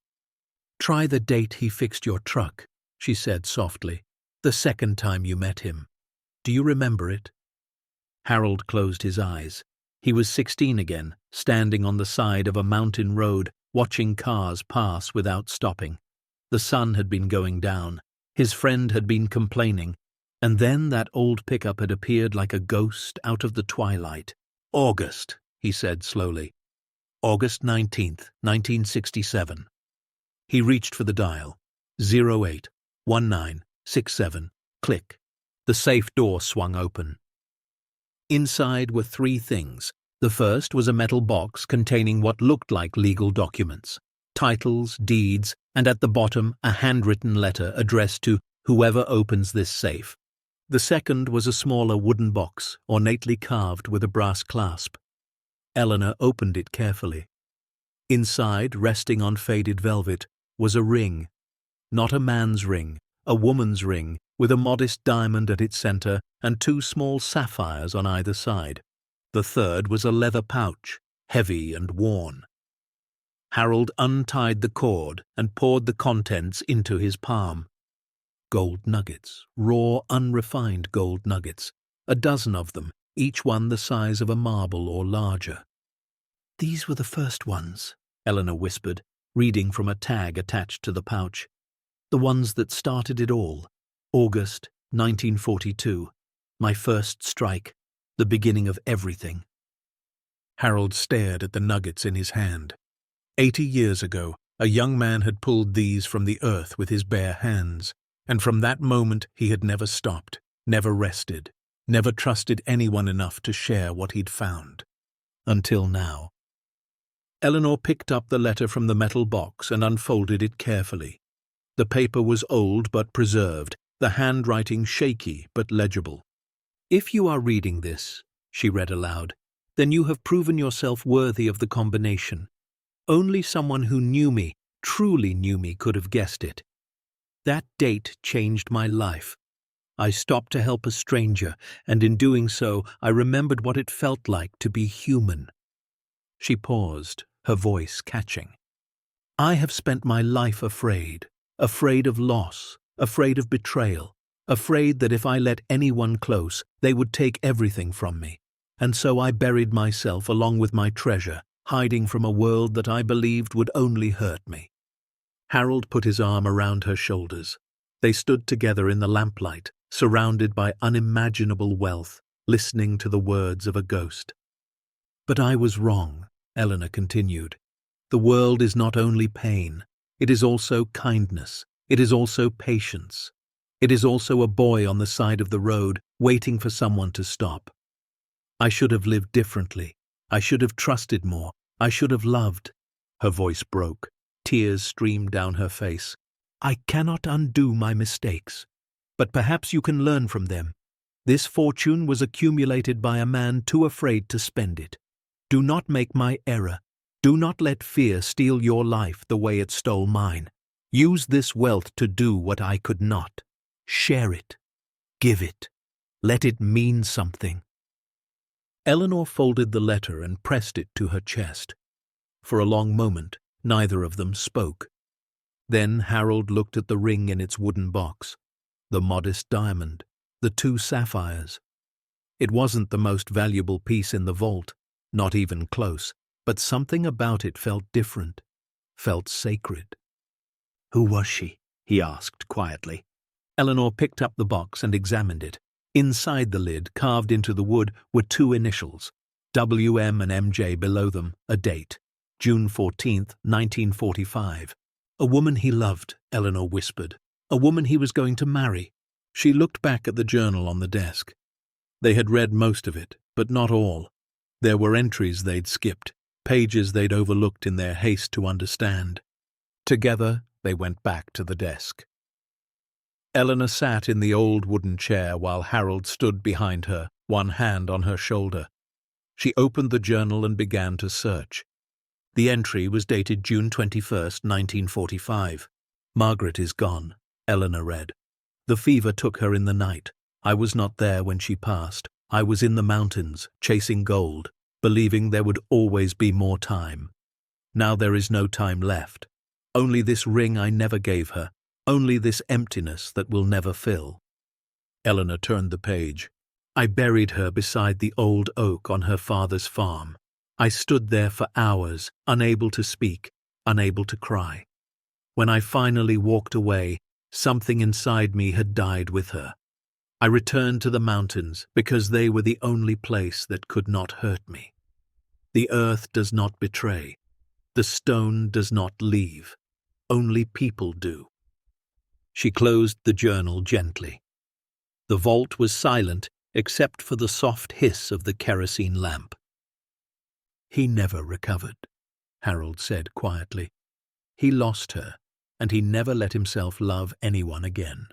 "Try the date he fixed your truck," she said softly. "The second time you met him. Do you remember it?" Harold closed his eyes. He was 16 again, standing on the side of a mountain road, watching cars pass without stopping. The sun had been going down. His friend had been complaining. And then that old pickup had appeared like a ghost out of the twilight. "August," he said slowly. "August 19th, 1967. He reached for the dial. 081967. Click. The safe door swung open. Inside were 3 things. The first was a metal box containing what looked like legal documents. Titles, deeds, and at the bottom a handwritten letter addressed to "Whoever opens this safe." The second was a smaller wooden box, ornately carved with a brass clasp. Eleanor opened it carefully. Inside, resting on faded velvet, was a ring. Not a man's ring, a woman's ring, with a modest diamond at its center and 2 small sapphires on either side. The third was a leather pouch, heavy and worn. Harold untied the cord and poured the contents into his palm. Gold nuggets, raw, unrefined gold nuggets, a dozen of them, each one the size of a marble or larger. "These were the first ones," Eleanor whispered, reading from a tag attached to the pouch. "The ones that started it all. August 1942. My first strike. The beginning of everything." Harold stared at the nuggets in his hand. 80 years ago, a young man had pulled these from the earth with his bare hands, and from that moment he had never stopped, never rested, never trusted anyone enough to share what he'd found. Until now. Eleanor picked up the letter from the metal box and unfolded it carefully. The paper was old but preserved, the handwriting shaky but legible. "If you are reading this," she read aloud, "then you have proven yourself worthy of the combination. Only someone who knew me, truly knew me, could have guessed it. That date changed my life. I stopped to help a stranger, and in doing so, I remembered what it felt like to be human." She paused, her voice catching. "I have spent my life afraid of loss, afraid of betrayal, afraid that if I let anyone close, they would take everything from me. And so I buried myself along with my treasure, hiding from a world that I believed would only hurt me." Harold put his arm around her shoulders. They stood together in the lamplight, surrounded by unimaginable wealth, listening to the words of a ghost. "But I was wrong," Eleanor continued. "The world is not only pain. It is also kindness. It is also patience. It is also a boy on the side of the road, waiting for someone to stop. I should have lived differently. I should have trusted more. I should have loved." Her voice broke. Tears streamed down her face. "I cannot undo my mistakes. But perhaps you can learn from them. This fortune was accumulated by a man too afraid to spend it. Do not make my error. Do not let fear steal your life the way it stole mine. Use this wealth to do what I could not. Share it. Give it. Let it mean something." Eleanor folded the letter and pressed it to her chest. For a long moment, neither of them spoke. Then Harold looked at the ring in its wooden box, the modest diamond, the 2 sapphires. It wasn't the most valuable piece in the vault, not even close, but something about it felt different, felt sacred. "Who was she?" he asked quietly. Eleanor picked up the box and examined it. Inside the lid, carved into the wood, were 2 initials, WM and MJ below them, a date, June 14th, 1945. "A woman he loved," Eleanor whispered. "A woman he was going to marry." She looked back at the journal on the desk. They had read most of it, but not all. There were entries they'd skipped, pages they'd overlooked in their haste to understand. Together, they went back to the desk. Eleanor sat in the old wooden chair while Harold stood behind her, one hand on her shoulder. She opened the journal and began to search. The entry was dated June 21st, 1945. "Margaret is gone," Eleanor read. "The fever took her in the night. I was not there when she passed. I was in the mountains, chasing gold, believing there would always be more time. Now there is no time left. Only this ring I never gave her. Only this emptiness that will never fill." Eleanor turned the page. "I buried her beside the old oak on her father's farm. I stood there for hours, unable to speak, unable to cry. When I finally walked away, something inside me had died with her. I returned to the mountains because they were the only place that could not hurt me. The earth does not betray. The stone does not leave. Only people do." She closed the journal gently. The vault was silent except for the soft hiss of the kerosene lamp. "He never recovered," Harold said quietly. "He lost her, and he never let himself love anyone again."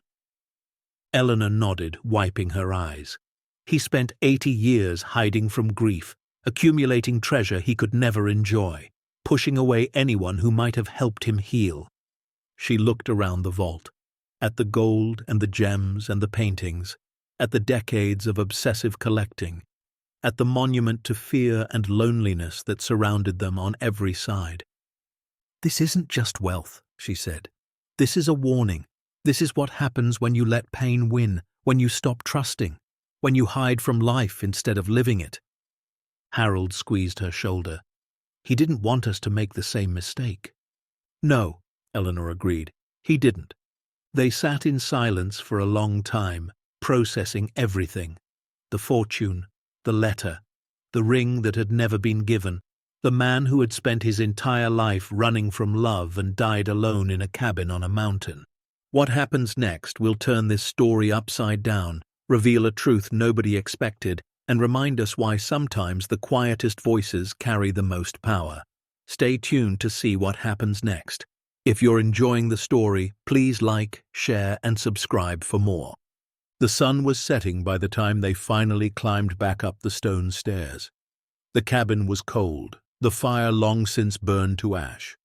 Eleanor nodded, wiping her eyes. "He spent 80 years hiding from grief, accumulating treasure he could never enjoy, pushing away anyone who might have helped him heal." She looked around the vault, at the gold and the gems and the paintings, at the decades of obsessive collecting, at the monument to fear and loneliness that surrounded them on every side. "This isn't just wealth," she said. "This is a warning. This is what happens when you let pain win, when you stop trusting, when you hide from life instead of living it." Harold squeezed her shoulder. "He didn't want us to make the same mistake." "No," Eleanor agreed. "He didn't." They sat in silence for a long time, processing everything. The fortune, the letter, the ring that had never been given, the man who had spent his entire life running from love and died alone in a cabin on a mountain. What happens next will turn this story upside down, reveal a truth nobody expected, and remind us why sometimes the quietest voices carry the most power. Stay tuned to see what happens next. If you're enjoying the story, please like, share, and subscribe for more. The sun was setting by the time they finally climbed back up the stone stairs. The cabin was cold, the fire long since burned to ash.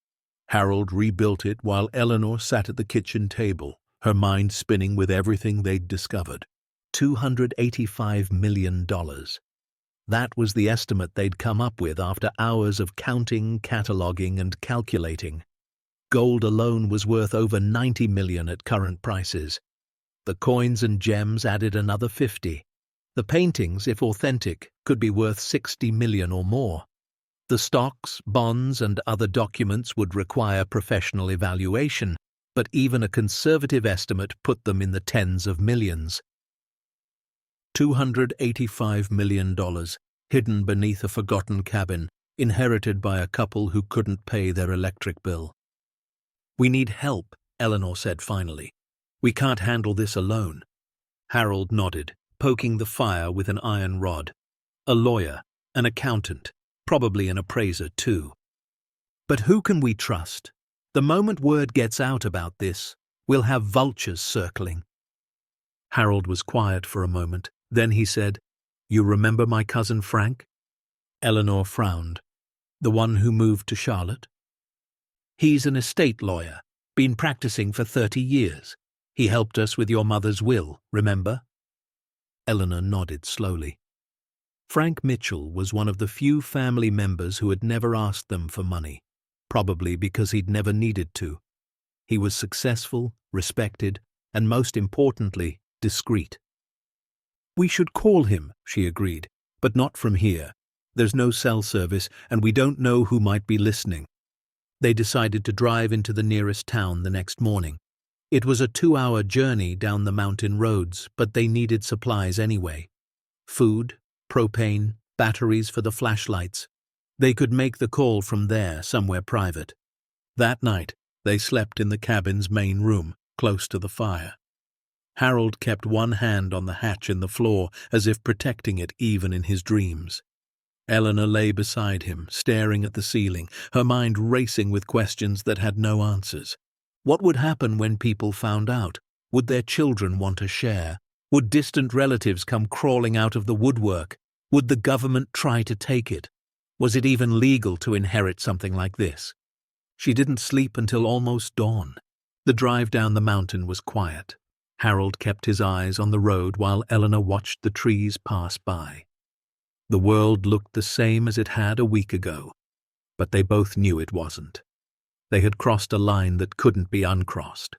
Harold rebuilt it while Eleanor sat at the kitchen table, her mind spinning with everything they'd discovered. $285 million. That was the estimate they'd come up with after hours of counting, cataloging, and calculating. Gold alone was worth over $90 million at current prices. The coins and gems added another 50. The paintings, if authentic, could be worth $60 million or more. The stocks, bonds, and other documents would require professional evaluation, but even a conservative estimate put them in the tens of millions. $285 million, hidden beneath a forgotten cabin, inherited by a couple who couldn't pay their electric bill. "We need help," Eleanor said finally. "We can't handle this alone." Harold nodded, poking the fire with an iron rod. "A lawyer, an accountant, probably an appraiser too. But who can we trust? The moment word gets out about this, we'll have vultures circling." Harold was quiet for a moment. Then he said, "You remember my cousin Frank?" Eleanor frowned. "The one who moved to Charlotte?" "He's an estate lawyer, been practicing for 30 years. He helped us with your mother's will, remember?" Eleanor nodded slowly. Frank Mitchell was one of the few family members who had never asked them for money, probably because he'd never needed to. He was successful, respected, and most importantly, discreet. "We should call him," she agreed, "but not from here. There's no cell service, and we don't know who might be listening." They decided to drive into the nearest town the next morning. It was a 2-hour journey down the mountain roads, but they needed supplies anyway. Food, propane, batteries for the flashlights. They could make the call from there, somewhere private. That night, they slept in the cabin's main room, close to the fire. Harold kept one hand on the hatch in the floor, as if protecting it even in his dreams. Eleanor lay beside him, staring at the ceiling, her mind racing with questions that had no answers. What would happen when people found out? Would their children want a share? Would distant relatives come crawling out of the woodwork? Would the government try to take it? Was it even legal to inherit something like this? She didn't sleep until almost dawn. The drive down the mountain was quiet. Harold kept his eyes on the road while Eleanor watched the trees pass by. The world looked the same as it had a week ago, but they both knew it wasn't. They had crossed a line that couldn't be uncrossed.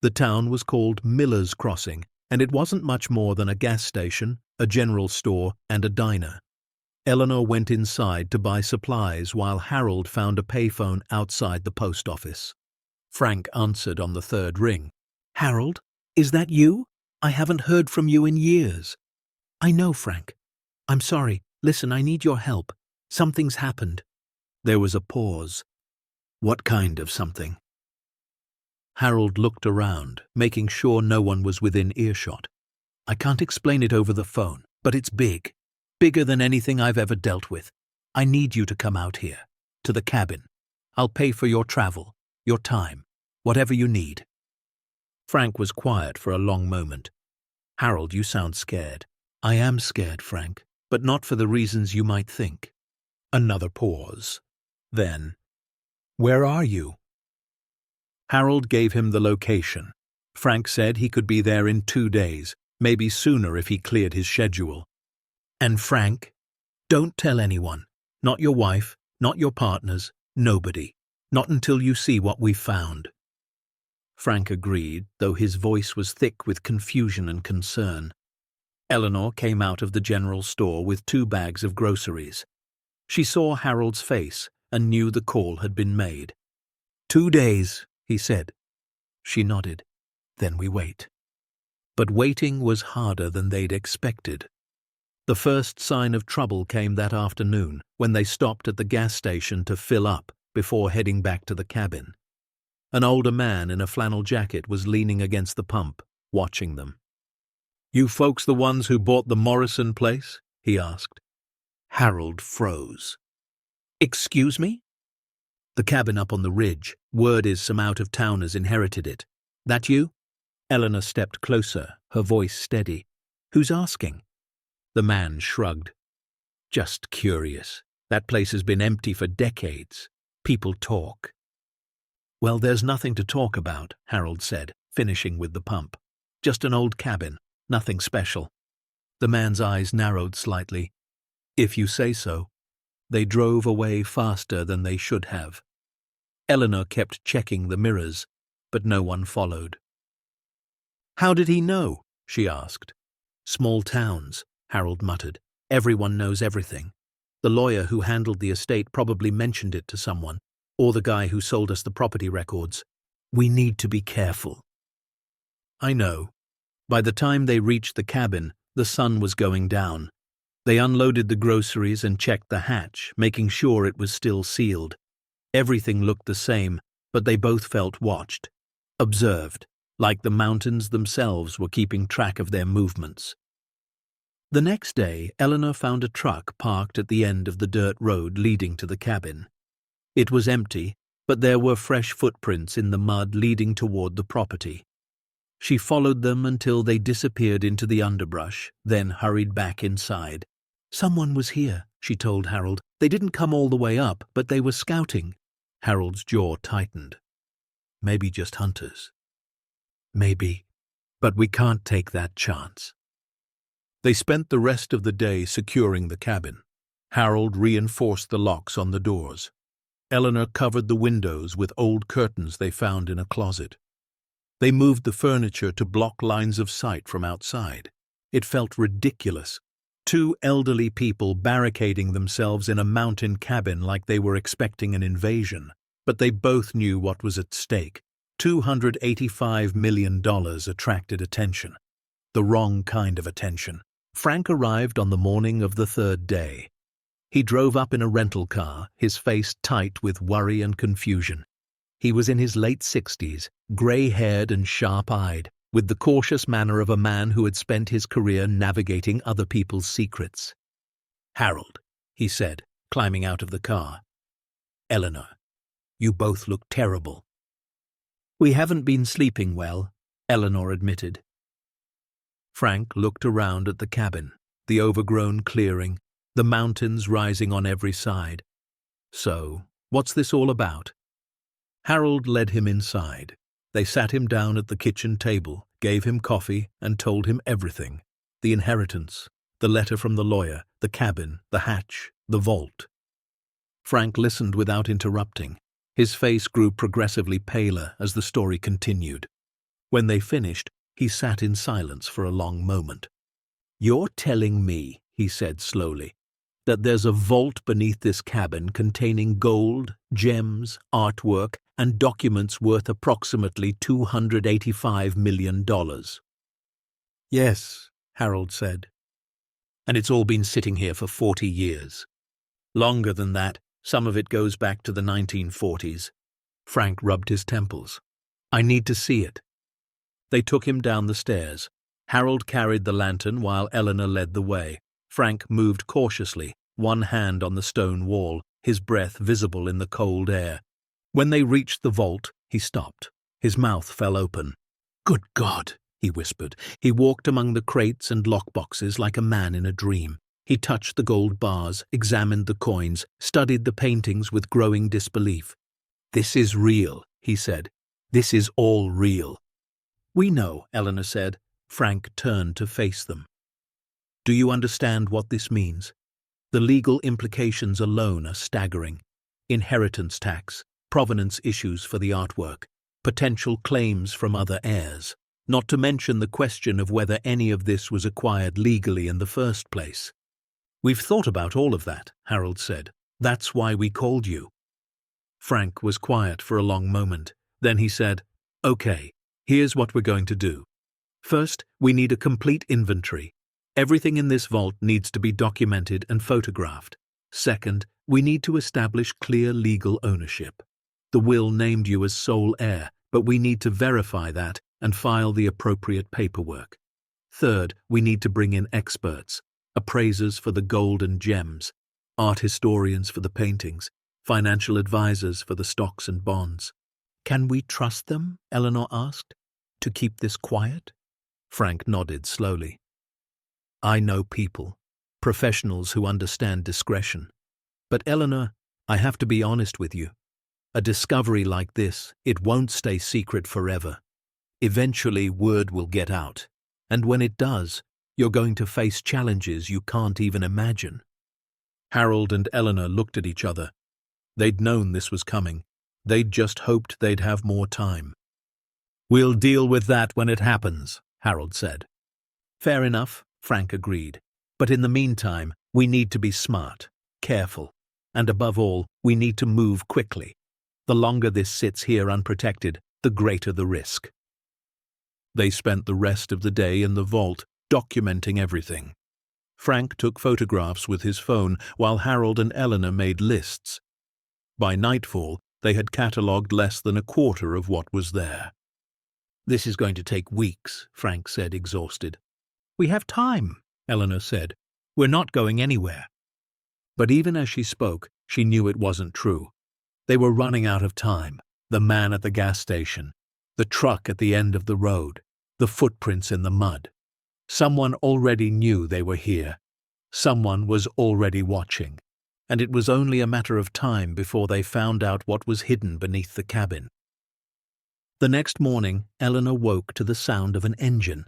The town was called Miller's Crossing, and it wasn't much more than a gas station, a general store, and a diner. Eleanor went inside to buy supplies while Harold found a payphone outside the post office. Frank answered on the third ring. "Harold, is that you? I haven't heard from you in years." "I know, Frank. I'm sorry. Listen, I need your help. Something's happened." There was a pause. "What kind of something?" Harold looked around, making sure no one was within earshot. "I can't explain it over the phone, but it's big. Bigger than anything I've ever dealt with. I need you to come out here, to the cabin. I'll pay for your travel, your time, whatever you need." Frank was quiet for a long moment. "Harold, you sound scared." "I am scared, Frank, but not for the reasons you might think." Another pause. Then, "Where are you?" Harold gave him the location. Frank said he could be there in 2 days, maybe sooner if he cleared his schedule. "And Frank, don't tell anyone. Not your wife, not your partners, nobody. Not until you see what we've found." Frank agreed, though his voice was thick with confusion and concern. Eleanor came out of the general store with 2 bags of groceries. She saw Harold's face and knew the call had been made. 2 days, he said. She nodded. "Then we wait." But waiting was harder than they'd expected. The first sign of trouble came that afternoon when they stopped at the gas station to fill up before heading back to the cabin. An older man in a flannel jacket was leaning against the pump, watching them. "You folks the ones who bought the Morrison place?" he asked. Harold froze. "Excuse me?" "The cabin up on the ridge. Word is some out-of-towners inherited it. That you?" Eleanor stepped closer, her voice steady. "Who's asking?" The man shrugged. "Just curious. That place has been empty for decades. People talk." "Well, there's nothing to talk about," Harold said, finishing with the pump. "Just an old cabin. Nothing special." The man's eyes narrowed slightly. "If you say so." They drove away faster than they should have. Eleanor kept checking the mirrors, but no one followed. "How did he know?" she asked. "Small towns," Harold muttered. "Everyone knows everything. The lawyer who handled the estate probably mentioned it to someone, or the guy who sold us the property records. We need to be careful." "I know." By the time they reached the cabin, the sun was going down. They unloaded the groceries and checked the hatch, making sure it was still sealed. Everything looked the same, but they both felt watched, observed, like the mountains themselves were keeping track of their movements. The next day, Eleanor found a truck parked at the end of the dirt road leading to the cabin. It was empty, but there were fresh footprints in the mud leading toward the property. She followed them until they disappeared into the underbrush, then hurried back inside. "Someone was here," she told Harold. "They didn't come all the way up, but they were scouting." Harold's jaw tightened. "Maybe just hunters." "Maybe, but we can't take that chance." They spent the rest of the day securing the cabin. Harold reinforced the locks on the doors. Eleanor covered the windows with old curtains they found in a closet. They moved the furniture to block lines of sight from outside. It felt ridiculous. Two elderly people barricading themselves in a mountain cabin like they were expecting an invasion. But they both knew what was at stake. $285 million attracted attention. The wrong kind of attention. Frank arrived on the morning of the third day. He drove up in a rental car, his face tight with worry and confusion. He was in his late 60s, grey-haired and sharp-eyed, with the cautious manner of a man who had spent his career navigating other people's secrets. "Harold," he said, climbing out of the car. "Eleanor, you both look terrible." "We haven't been sleeping well," Eleanor admitted. Frank looked around at the cabin, the overgrown clearing, the mountains rising on every side. "So, what's this all about?" Harold led him inside. They sat him down at the kitchen table, gave him coffee, and told him everything. The inheritance, the letter from the lawyer, the cabin, the hatch, the vault. Frank listened without interrupting. His face grew progressively paler as the story continued. When they finished, he sat in silence for a long moment. "You're telling me," he said slowly, "that there's a vault beneath this cabin containing gold, gems, artwork, and documents worth approximately $285 million. "Yes," Harold said. "And it's all been sitting here for 40 years. Longer than that, some of it goes back to the 1940s. Frank rubbed his temples. "I need to see it." They took him down the stairs. Harold carried the lantern while Eleanor led the way. Frank moved cautiously, one hand on the stone wall, his breath visible in the cold air. When they reached the vault, he stopped. His mouth fell open. "Good God," he whispered. He walked among the crates and lockboxes like a man in a dream. He touched the gold bars, examined the coins, studied the paintings with growing disbelief. "This is real," he said. "This is all real." "We know," Eleanor said. Frank turned to face them. "Do you understand what this means? The legal implications alone are staggering. Inheritance tax, provenance issues for the artwork, potential claims from other heirs, not to mention the question of whether any of this was acquired legally in the first place." "We've thought about all of that," Harold said. "That's why we called you." Frank was quiet for a long moment. Then he said, "Okay, here's what we're going to do. First, we need a complete inventory. Everything in this vault needs to be documented and photographed. Second, we need to establish clear legal ownership. The will named you as sole heir, but we need to verify that and file the appropriate paperwork. Third, we need to bring in experts, appraisers for the gold and gems, art historians for the paintings, financial advisors for the stocks and bonds." "Can we trust them?" Eleanor asked. "To keep this quiet?" Frank nodded slowly. "I know people, professionals who understand discretion. But Eleanor, I have to be honest with you. A discovery like this, it won't stay secret forever. Eventually word will get out, and when it does, you're going to face challenges you can't even imagine." Harold and Eleanor looked at each other. They'd known this was coming. They'd just hoped they'd have more time. "We'll deal with that when it happens," Harold said. "Fair enough," Frank agreed. "But in the meantime, we need to be smart, careful, and above all, we need to move quickly. The longer this sits here unprotected, the greater the risk. They spent the rest of the day in the vault, documenting everything. Frank took photographs with his phone, while Harold and Eleanor made lists. By nightfall, they had catalogued less than a quarter of what was there. "This is going to take weeks," Frank said, exhausted. "We have time," Eleanor said. "We're not going anywhere." But even as she spoke, she knew it wasn't true. They were running out of time. The man at the gas station, the truck at the end of the road, the footprints in the mud. Someone already knew they were here. Someone was already watching. And it was only a matter of time before they found out what was hidden beneath the cabin. The next morning, Eleanor woke to the sound of an engine.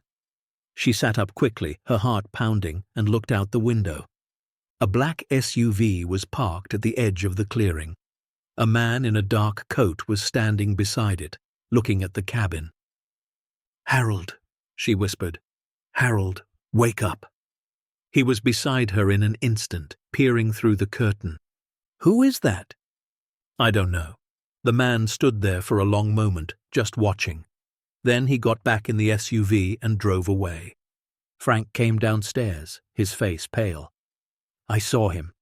She sat up quickly, her heart pounding, and looked out the window. A black SUV was parked at the edge of the clearing. A man in a dark coat was standing beside it, looking at the cabin. "Harold," she whispered. "Harold, wake up." He was beside her in an instant, peering through the curtain. "Who is that?" "I don't know." The man stood there for a long moment, just watching. Then he got back in the SUV and drove away. Frank came downstairs, his face pale. "I saw him."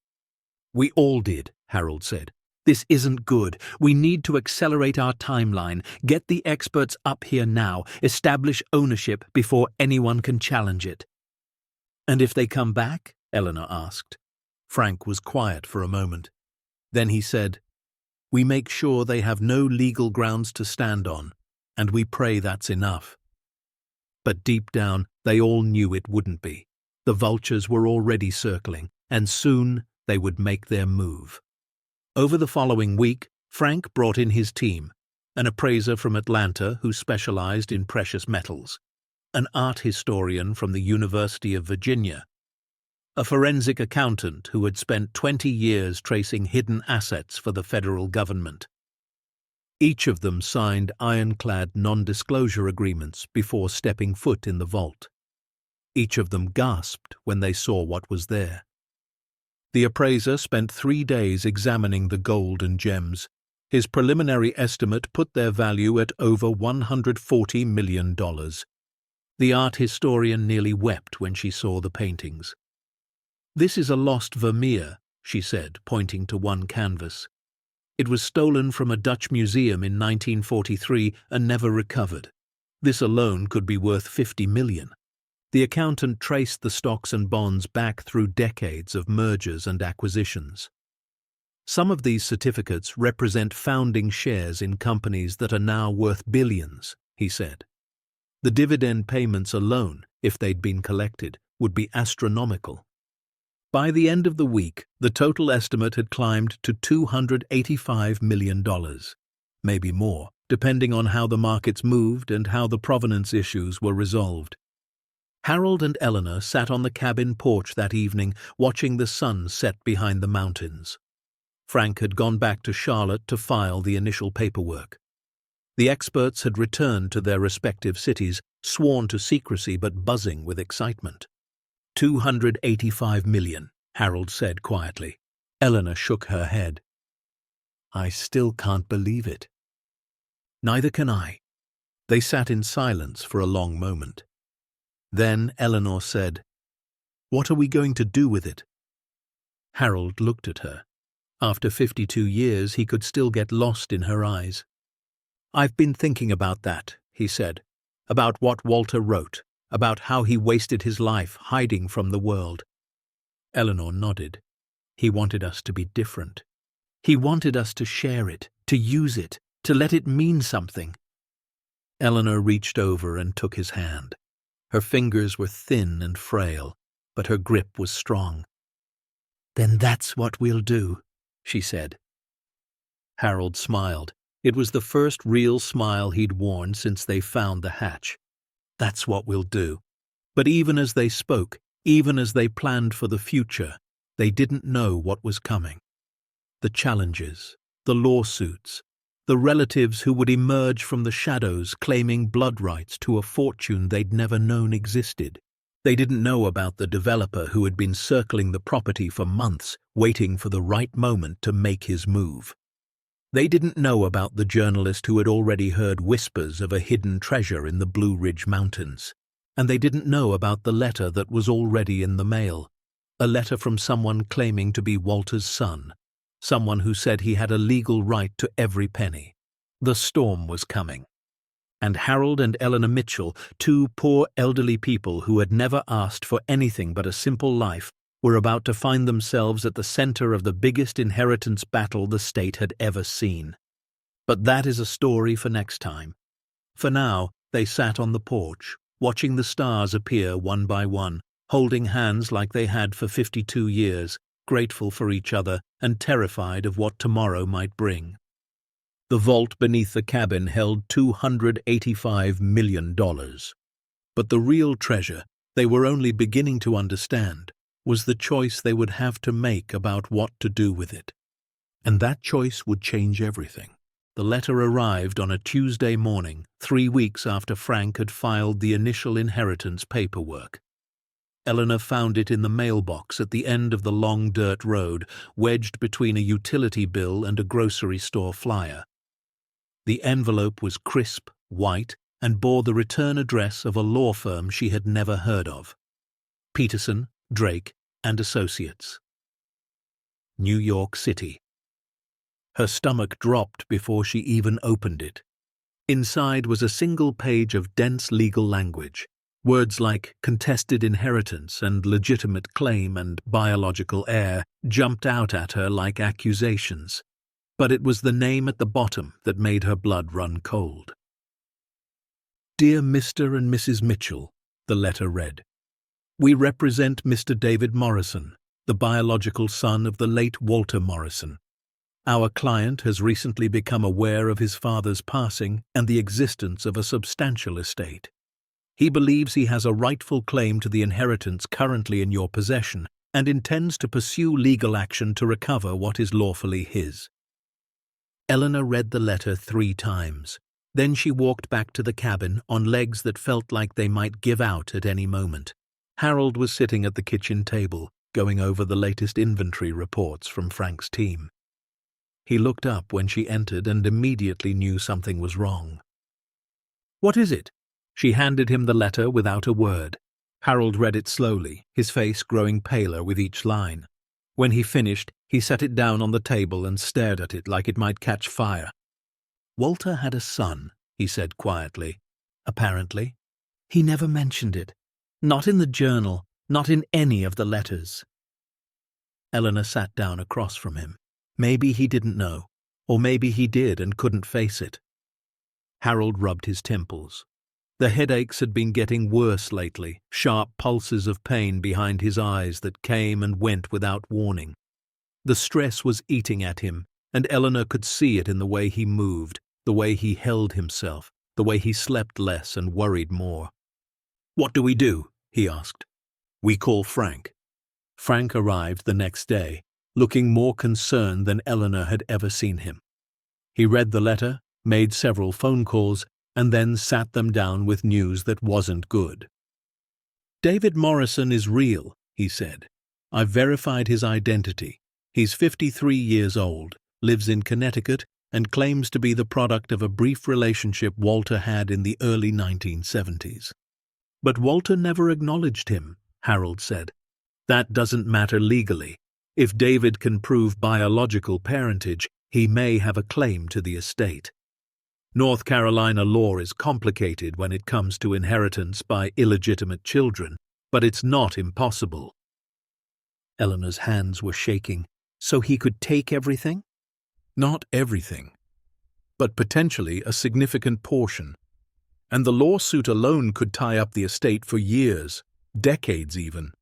"We all did," Harold said. "This isn't good. We need to accelerate our timeline, get the experts up here now, establish ownership before anyone can challenge it." "And if they come back?" Eleanor asked. Frank was quiet for a moment. Then he said, "We make sure they have no legal grounds to stand on, and we pray that's enough." But deep down, they all knew it wouldn't be. The vultures were already circling, and soon they would make their move. Over the following week, Frank brought in his team, an appraiser from Atlanta who specialized in precious metals, an art historian from the University of Virginia, a forensic accountant who had spent 20 years tracing hidden assets for the federal government. Each of them signed ironclad non-disclosure agreements before stepping foot in the vault. Each of them gasped when they saw what was there. The appraiser spent 3 days examining the gold and gems. His preliminary estimate put their value at over $140 million. The art historian nearly wept when she saw the paintings. "This is a lost Vermeer," she said, pointing to one canvas. "It was stolen from a Dutch museum in 1943 and never recovered. This alone could be worth $50 million. The accountant traced the stocks and bonds back through decades of mergers and acquisitions. Some of these certificates represent founding shares in companies that are now worth billions," he said. "The dividend payments alone, if they'd been collected, would be astronomical." By the end of the week, the total estimate had climbed to $285 million, maybe more, depending on how the markets moved and how the provenance issues were resolved. Harold and Eleanor sat on the cabin porch that evening, watching the sun set behind the mountains. Frank had gone back to Charlotte to file the initial paperwork. The experts had returned to their respective cities, sworn to secrecy but buzzing with excitement. $285 million, Harold said quietly. Eleanor shook her head. "I still can't believe it." "Neither can I." They sat in silence for a long moment. Then Eleanor said, "What are we going to do with it?" Harold looked at her. After 52 years, he could still get lost in her eyes. "I've been thinking about that," he said, "about what Walter wrote, about how he wasted his life hiding from the world." Eleanor nodded. "He wanted us to be different. He wanted us to share it, to use it, to let it mean something." Eleanor reached over and took his hand. Her fingers were thin and frail, but her grip was strong. "Then that's what we'll do," she said. Harold smiled. It was the first real smile he'd worn since they found the hatch. "That's what we'll do." But even as they spoke, even as they planned for the future, they didn't know what was coming. The challenges, the lawsuits, the relatives who would emerge from the shadows claiming blood rights to a fortune they'd never known existed. They didn't know about the developer who had been circling the property for months, waiting for the right moment to make his move. They didn't know about the journalist who had already heard whispers of a hidden treasure in the Blue Ridge Mountains. And they didn't know about the letter that was already in the mail. A letter from someone claiming to be Walter's son. Someone who said he had a legal right to every penny. The storm was coming. And Harold and Eleanor Mitchell, two poor elderly people who had never asked for anything but a simple life, were about to find themselves at the center of the biggest inheritance battle the state had ever seen. But that is a story for next time. For now, they sat on the porch, watching the stars appear one by one, holding hands like they had for 52 years, grateful for each other and terrified of what tomorrow might bring. The vault beneath the cabin held $285 million. But the real treasure, they were only beginning to understand, was the choice they would have to make about what to do with it. And that choice would change everything. The letter arrived on a Tuesday morning, 3 weeks after Frank had filed the initial inheritance paperwork. Eleanor found it in the mailbox at the end of the long dirt road, wedged between a utility bill and a grocery store flyer. The envelope was crisp, white, and bore the return address of a law firm she had never heard of. Peterson, Drake, and Associates. New York City. Her stomach dropped before she even opened it. Inside was a single page of dense legal language. Words like contested inheritance and legitimate claim and biological heir jumped out at her like accusations. But it was the name at the bottom that made her blood run cold. Dear Mr. and Mrs. Mitchell, the letter read. We represent Mr. David Morrison, the biological son of the late Walter Morrison. Our client has recently become aware of his father's passing and the existence of a substantial estate. He believes he has a rightful claim to the inheritance currently in your possession and intends to pursue legal action to recover what is lawfully his. Eleanor read the letter 3 times. Then she walked back to the cabin on legs that felt like they might give out at any moment. Harold was sitting at the kitchen table, going over the latest inventory reports from Frank's team. He looked up when she entered and immediately knew something was wrong. What is it? She handed him the letter without a word. Harold read it slowly, his face growing paler with each line. When he finished, he set it down on the table and stared at it like it might catch fire. Walter had a son, he said quietly. Apparently. He never mentioned it. Not in the journal, not in any of the letters. Eleanor sat down across from him. Maybe he didn't know, or maybe he did and couldn't face it. Harold rubbed his temples. The headaches had been getting worse lately, sharp pulses of pain behind his eyes that came and went without warning. The stress was eating at him, and Eleanor could see it in the way he moved, the way he held himself, the way he slept less and worried more. What do we do? He asked. We call Frank. Frank arrived the next day, looking more concerned than Eleanor had ever seen him. He read the letter, made several phone calls, and then sat them down with news that wasn't good. David Morrison is real, he said. I've verified his identity. He's 53 years old, lives in Connecticut, and claims to be the product of a brief relationship Walter had in the early 1970s. But Walter never acknowledged him, Harold said. That doesn't matter legally. If David can prove biological parentage, he may have a claim to the estate. North Carolina law is complicated when it comes to inheritance by illegitimate children, but it's not impossible. Eleanor's hands were shaking. So he could take everything? Not everything, but potentially a significant portion. And the lawsuit alone could tie up the estate for years, decades even.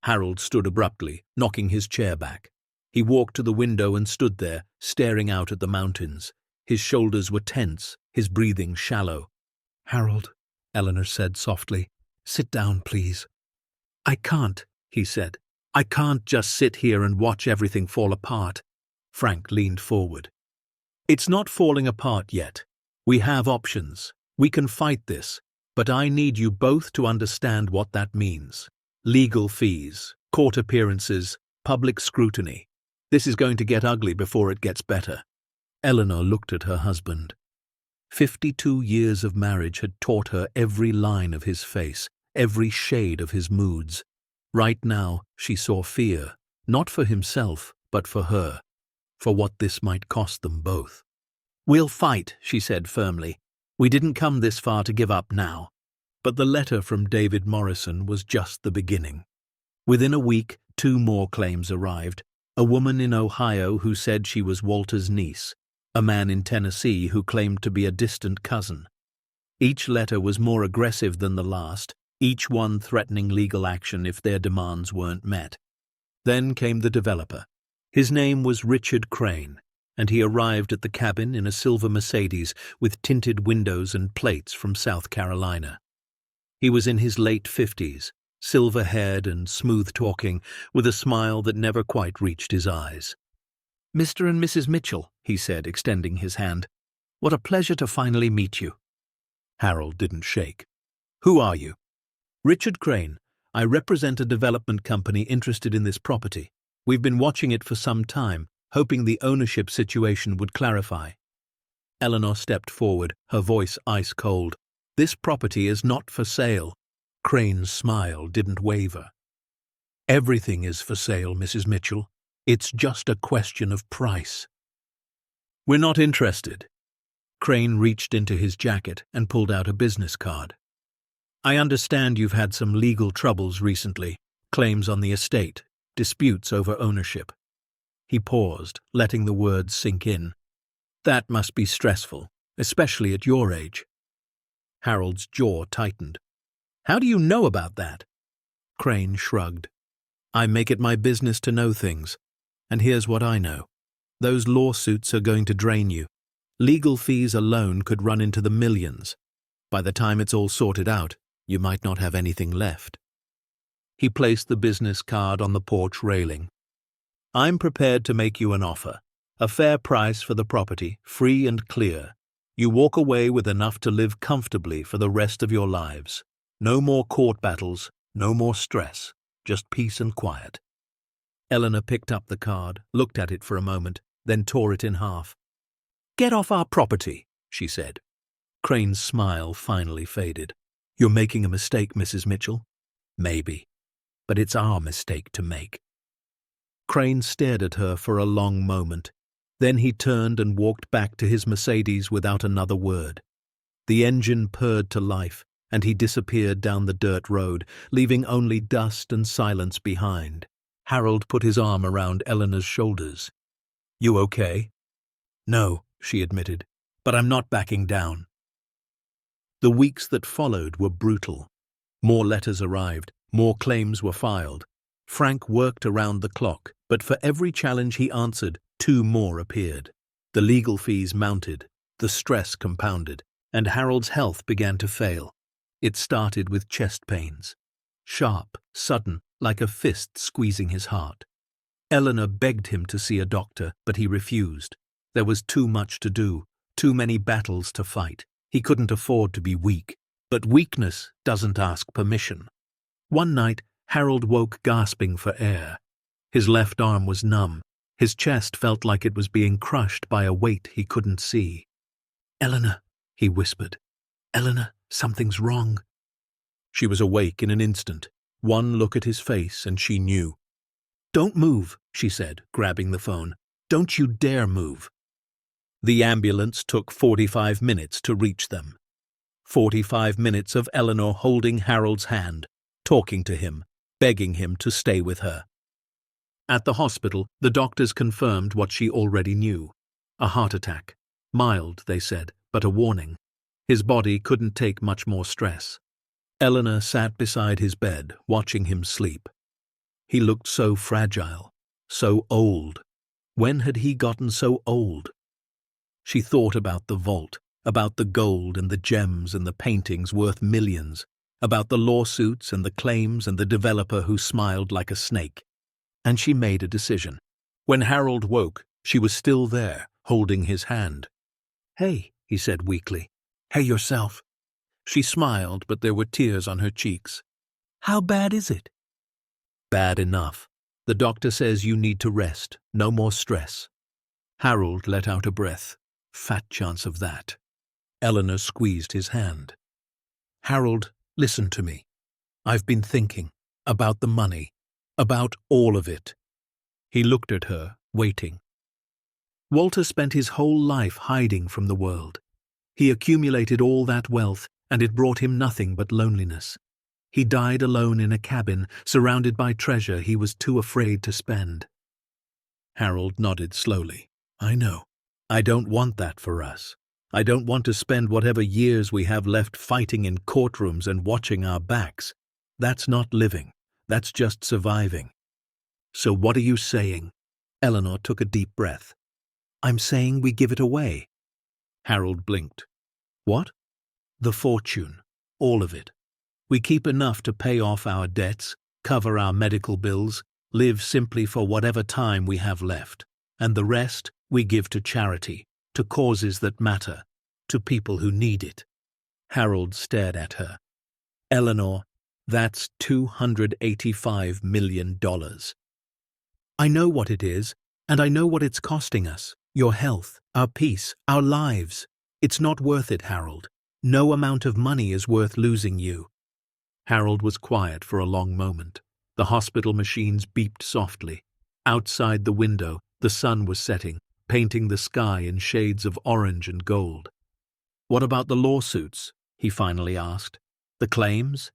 Harold stood abruptly, knocking his chair back. He walked to the window and stood there, staring out at the mountains. His shoulders were tense, his breathing shallow. Harold, Eleanor said softly, sit down, please. I can't, he said. I can't just sit here and watch everything fall apart. Frank leaned forward. It's not falling apart yet. We have options. We can fight this, but I need you both to understand what that means. Legal fees, court appearances, public scrutiny. This is going to get ugly before it gets better. Eleanor looked at her husband. 52 years of marriage had taught her every line of his face, every shade of his moods. Right now, she saw fear, not for himself, but for her, for what this might cost them both. "We'll fight," she said firmly. "We didn't come this far to give up now." But the letter from David Morrison was just the beginning. Within a week, 2 more claims arrived. A woman in Ohio who said she was Walter's niece, a man in Tennessee who claimed to be a distant cousin. Each letter was more aggressive than the last, each one threatening legal action if their demands weren't met. Then came the developer. His name was Richard Crane, and he arrived at the cabin in a silver Mercedes with tinted windows and plates from South Carolina. He was in his late 50s, silver-haired and smooth-talking, with a smile that never quite reached his eyes. "Mr. and Mrs. Mitchell," he said, extending his hand. "What a pleasure to finally meet you." Harold didn't shake. "Who are you?" "Richard Crane. I represent a development company interested in this property. We've been watching it for some time, hoping the ownership situation would clarify." Eleanor stepped forward, her voice ice-cold. "This property is not for sale." Crane's smile didn't waver. "Everything is for sale, Mrs. Mitchell. It's just a question of price." "We're not interested." Crane reached into his jacket and pulled out a business card. "I understand you've had some legal troubles recently, claims on the estate, disputes over ownership." He paused, letting the words sink in. "That must be stressful, especially at your age." Harold's jaw tightened. "How do you know about that?" Crane shrugged. "I make it my business to know things. And here's what I know. Those lawsuits are going to drain you. Legal fees alone could run into the millions. By the time it's all sorted out, you might not have anything left." He placed the business card on the porch railing. "I'm prepared to make you an offer. A fair price for the property, free and clear. You walk away with enough to live comfortably for the rest of your lives. No more court battles, no more stress, just peace and quiet." Eleanor picked up the card, looked at it for a moment, then tore it in half. "Get off our property," she said. Crane's smile finally faded. "You're making a mistake, Mrs. Mitchell." "Maybe. But it's our mistake to make." Crane stared at her for a long moment. Then he turned and walked back to his Mercedes without another word. The engine purred to life, and he disappeared down the dirt road, leaving only dust and silence behind. Harold put his arm around Eleanor's shoulders. "You okay?" "No," she admitted, "but I'm not backing down." The weeks that followed were brutal. More letters arrived, more claims were filed. Frank worked around the clock, but for every challenge he answered, 2 more appeared. The legal fees mounted, the stress compounded, and Harold's health began to fail. It started with chest pains. Sharp, sudden, like a fist squeezing his heart. Eleanor begged him to see a doctor, but he refused. There was too much to do, too many battles to fight. He couldn't afford to be weak. But weakness doesn't ask permission. One night, Harold woke gasping for air. His left arm was numb. His chest felt like it was being crushed by a weight he couldn't see. "Eleanor," he whispered. "Eleanor, something's wrong." She was awake in an instant. One look at his face and she knew. "Don't move," she said, grabbing the phone. "Don't you dare move." The ambulance took 45 minutes to reach them. 45 minutes of Eleanor holding Harold's hand, talking to him, begging him to stay with her. At the hospital, the doctors confirmed what she already knew. A heart attack. Mild, they said, but a warning. His body couldn't take much more stress. Eleanor sat beside his bed, watching him sleep. He looked so fragile, so old. When had he gotten so old? She thought about the vault, about the gold and the gems and the paintings worth millions, about the lawsuits and the claims and the developer who smiled like a snake. And she made a decision. When Harold woke, she was still there, holding his hand. "Hey," he said weakly. "Hey yourself." She smiled, but there were tears on her cheeks. "How bad is it?" "Bad enough. The doctor says you need to rest, no more stress." Harold let out a breath. Fat chance of that. Eleanor squeezed his hand. Harold, listen to me. I've been thinking about the money, about all of it. He looked at her, waiting. Walter spent his whole life hiding from the world. He accumulated all that wealth, and it brought him nothing but loneliness. He died alone in a cabin, surrounded by treasure he was too afraid to spend. Harold nodded slowly. I know. I don't want that for us. I don't want to spend whatever years we have left fighting in courtrooms and watching our backs. That's not living. That's just surviving. So what are you saying? Eleanor took a deep breath. I'm saying we give it away. Harold blinked. What? The fortune. All of it. We keep enough to pay off our debts, cover our medical bills, live simply for whatever time we have left, and the rest we give to charity, to causes that matter, to people who need it. Harold stared at her. Eleanor, that's $285 million. I know what it is, and I know what it's costing us. Your health, our peace, our lives. It's not worth it, Harold. No amount of money is worth losing you. Harold was quiet for a long moment. The hospital machines beeped softly. Outside the window, the sun was setting, painting the sky in shades of orange and gold. What about the lawsuits? He finally asked. The claims?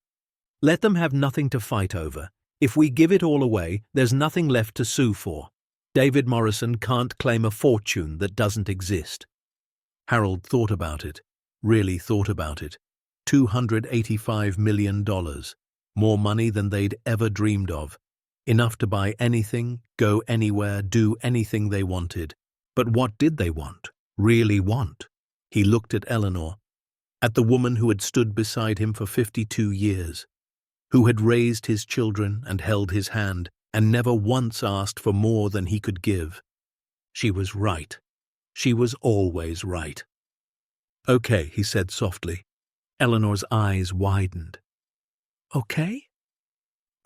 Let them have nothing to fight over. If we give it all away, there's nothing left to sue for. David Morrison can't claim a fortune that doesn't exist. Harold thought about it, really thought about it. $285 million. More money than they'd ever dreamed of. Enough to buy anything, go anywhere, do anything they wanted. But what did they want? Really want? He looked at Eleanor, at the woman who had stood beside him for 52 years, who had raised his children and held his hand, and never once asked for more than he could give. She was right. She was always right. Okay, he said softly. Eleanor's eyes widened. Okay?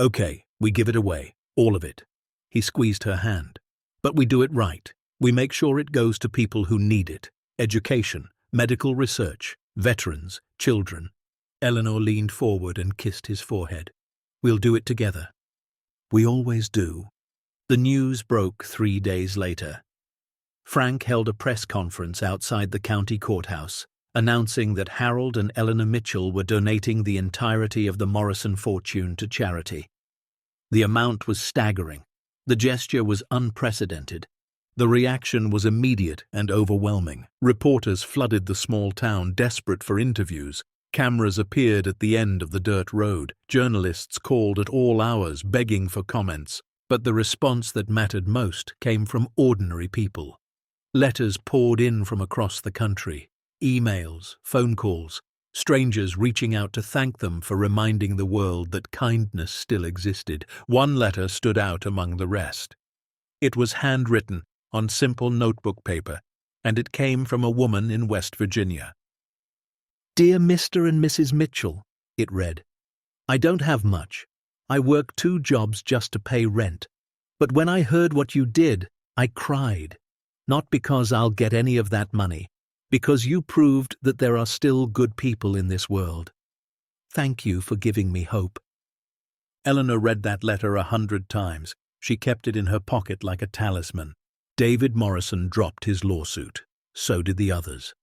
Okay, we give it away, all of it. He squeezed her hand. But we do it right. We make sure it goes to people who need it. Education, medical research, veterans, children. Eleanor leaned forward and kissed his forehead. We'll do it together. We always do. The news broke 3 days later. Frank held a press conference outside the county courthouse, announcing that Harold and Eleanor Mitchell were donating the entirety of the Morrison fortune to charity. The amount was staggering. The gesture was unprecedented. The reaction was immediate and overwhelming. Reporters flooded the small town, desperate for interviews. Cameras appeared at the end of the dirt road. Journalists called at all hours, begging for comments. But the response that mattered most came from ordinary people. Letters poured in from across the country. Emails, phone calls, strangers reaching out to thank them for reminding the world that kindness still existed. One letter stood out among the rest. It was handwritten on simple notebook paper, and it came from a woman in West Virginia. Dear Mr. and Mrs. Mitchell, it read, I don't have much. I work 2 jobs just to pay rent. But when I heard what you did, I cried. Not because I'll get any of that money, because you proved that there are still good people in this world. Thank you for giving me hope. Eleanor read that letter 100 times. She kept it in her pocket like a talisman. David Morrison dropped his lawsuit. So did the others.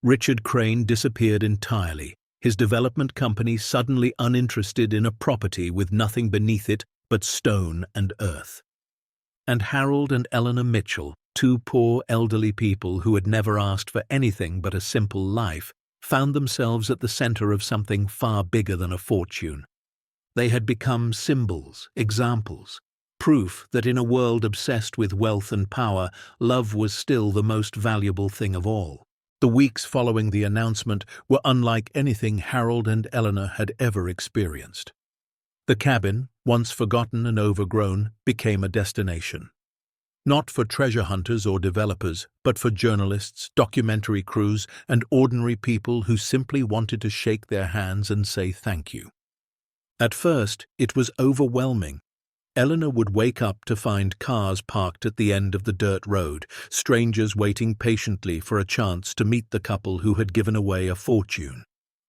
Richard Crane disappeared entirely, his development company suddenly uninterested in a property with nothing beneath it but stone and earth. And Harold and Eleanor Mitchell, 2 poor elderly people who had never asked for anything but a simple life, found themselves at the center of something far bigger than a fortune. They had become symbols, examples, proof that in a world obsessed with wealth and power, love was still the most valuable thing of all. The weeks following the announcement were unlike anything Harold and Eleanor had ever experienced. The cabin, once forgotten and overgrown, became a destination. Not for treasure hunters or developers, but for journalists, documentary crews, and ordinary people who simply wanted to shake their hands and say thank you. At first, it was overwhelming. Eleanor would wake up to find cars parked at the end of the dirt road, strangers waiting patiently for a chance to meet the couple who had given away a fortune.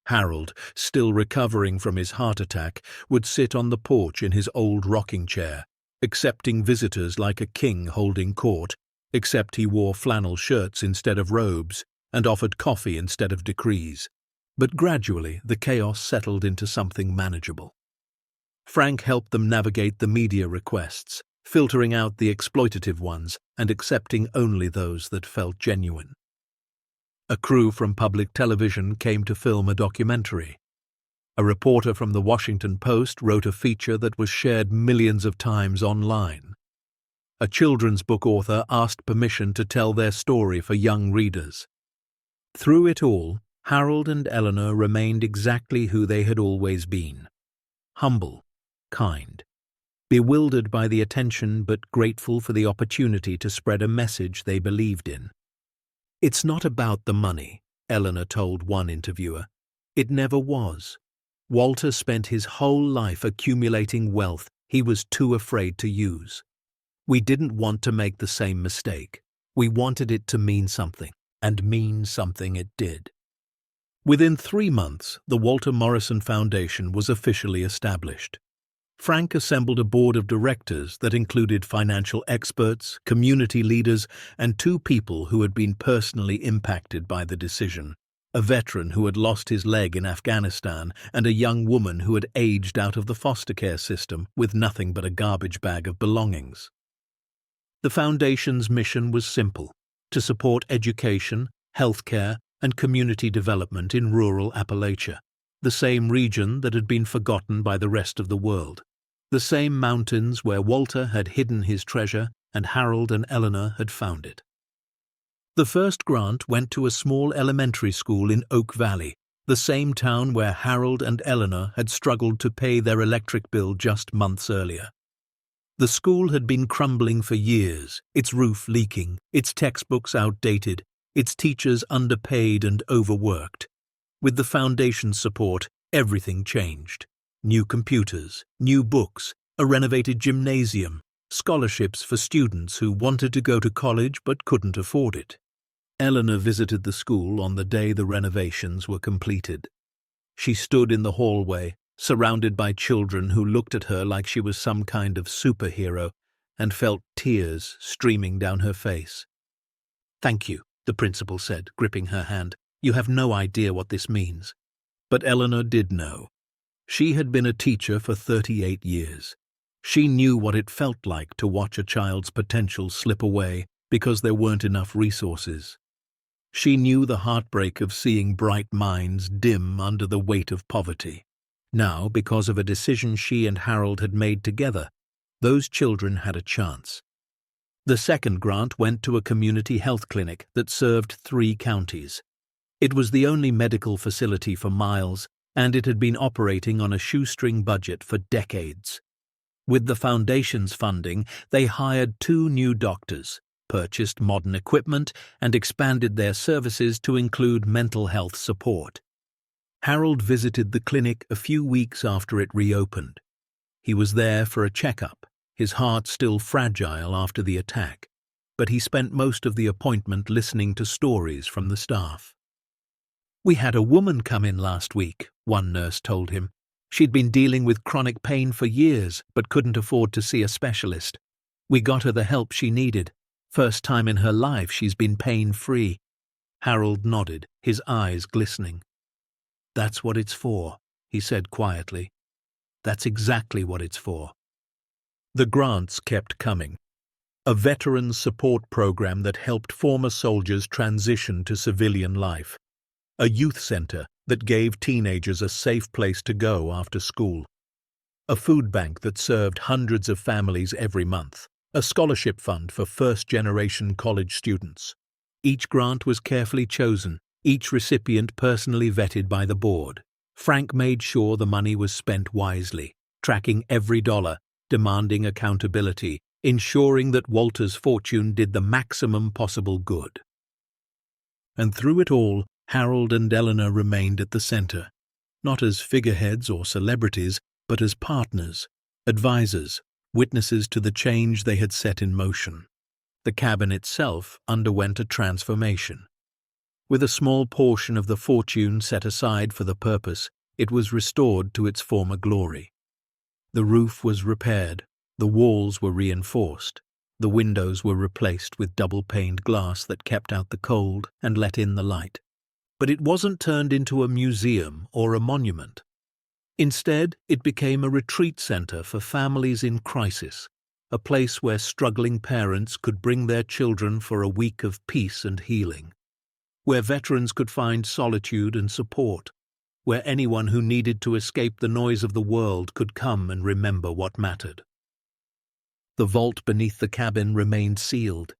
Harold, still recovering from his heart attack, would sit on the porch in his old rocking chair, accepting visitors like a king holding court, except he wore flannel shirts instead of robes and offered coffee instead of decrees. But gradually the chaos settled into something manageable. Frank helped them navigate the media requests, filtering out the exploitative ones and accepting only those that felt genuine. A crew from public television came to film a documentary. A reporter from the Washington Post wrote a feature that was shared millions of times online. A children's book author asked permission to tell their story for young readers. Through it all, Harold and Eleanor remained exactly who they had always been: humble, kind, bewildered by the attention but grateful for the opportunity to spread a message they believed in. "It's not about the money," Eleanor told one interviewer. "It never was. Walter spent his whole life accumulating wealth he was too afraid to use. We didn't want to make the same mistake. We wanted it to mean something, and mean something it did." Within 3 months, the Walter Morrison Foundation was officially established. Frank assembled a board of directors that included financial experts, community leaders, and 2 people who had been personally impacted by the decision: a veteran who had lost his leg in Afghanistan and a young woman who had aged out of the foster care system with nothing but a garbage bag of belongings. The foundation's mission was simple: to support education, healthcare, and community development in rural Appalachia, the same region that had been forgotten by the rest of the world, the same mountains where Walter had hidden his treasure and Harold and Eleanor had found it. The first grant went to a small elementary school in Oak Valley, the same town where Harold and Eleanor had struggled to pay their electric bill just months earlier. The school had been crumbling for years, its roof leaking, its textbooks outdated, its teachers underpaid and overworked. With the foundation's support, everything changed. New computers, new books, a renovated gymnasium, scholarships for students who wanted to go to college but couldn't afford it. Eleanor visited the school on the day the renovations were completed. She stood in the hallway, surrounded by children who looked at her like she was some kind of superhero, and felt tears streaming down her face. "Thank you," the principal said, gripping her hand. "You have no idea what this means." But Eleanor did know. She had been a teacher for 38 years. She knew what it felt like to watch a child's potential slip away because there weren't enough resources. She knew the heartbreak of seeing bright minds dim under the weight of poverty. Now, because of a decision she and Harold had made together, those children had a chance. The second grant went to a community health clinic that served 3 counties. It was the only medical facility for miles, and it had been operating on a shoestring budget for decades. With the foundation's funding, they hired 2 new doctors, purchased modern equipment, and expanded their services to include mental health support. Harold visited the clinic a few weeks after it reopened. He was there for a checkup, his heart still fragile after the attack, but he spent most of the appointment listening to stories from the staff. "We had a woman come in last week," one nurse told him. "She'd been dealing with chronic pain for years, but couldn't afford to see a specialist. We got her the help she needed. First time in her life she's been pain-free." Harold nodded, his eyes glistening. "That's what it's for," he said quietly. "That's exactly what it's for." The grants kept coming. A veterans support program that helped former soldiers transition to civilian life. A youth center that gave teenagers a safe place to go after school. A food bank that served hundreds of families every month. A scholarship fund for first-generation college students. Each grant was carefully chosen, each recipient personally vetted by the board. Frank made sure the money was spent wisely, tracking every dollar, demanding accountability, ensuring that Walter's fortune did the maximum possible good. And through it all, Harold and Eleanor remained at the center, not as figureheads or celebrities, but as partners, advisors, witnesses to the change they had set in motion. The cabin itself underwent a transformation. With a small portion of the fortune set aside for the purpose, it was restored to its former glory. The roof was repaired, the walls were reinforced, the windows were replaced with double-paned glass that kept out the cold and let in the light. But it wasn't turned into a museum or a monument. Instead, it became a retreat center for families in crisis, a place where struggling parents could bring their children for a week of peace and healing, where veterans could find solitude and support, where anyone who needed to escape the noise of the world could come and remember what mattered. The vault beneath the cabin remained sealed.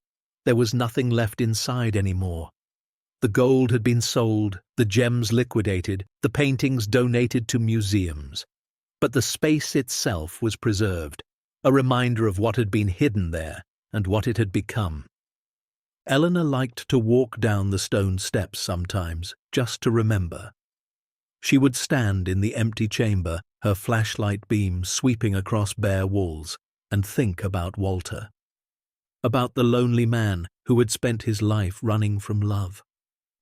There was nothing left inside anymore. The gold had been sold, the gems liquidated, the paintings donated to museums. But the space itself was preserved, a reminder of what had been hidden there and what it had become. Eleanor liked to walk down the stone steps sometimes, just to remember. She would stand in the empty chamber, her flashlight beam sweeping across bare walls, and think about Walter. About the lonely man who had spent his life running from love.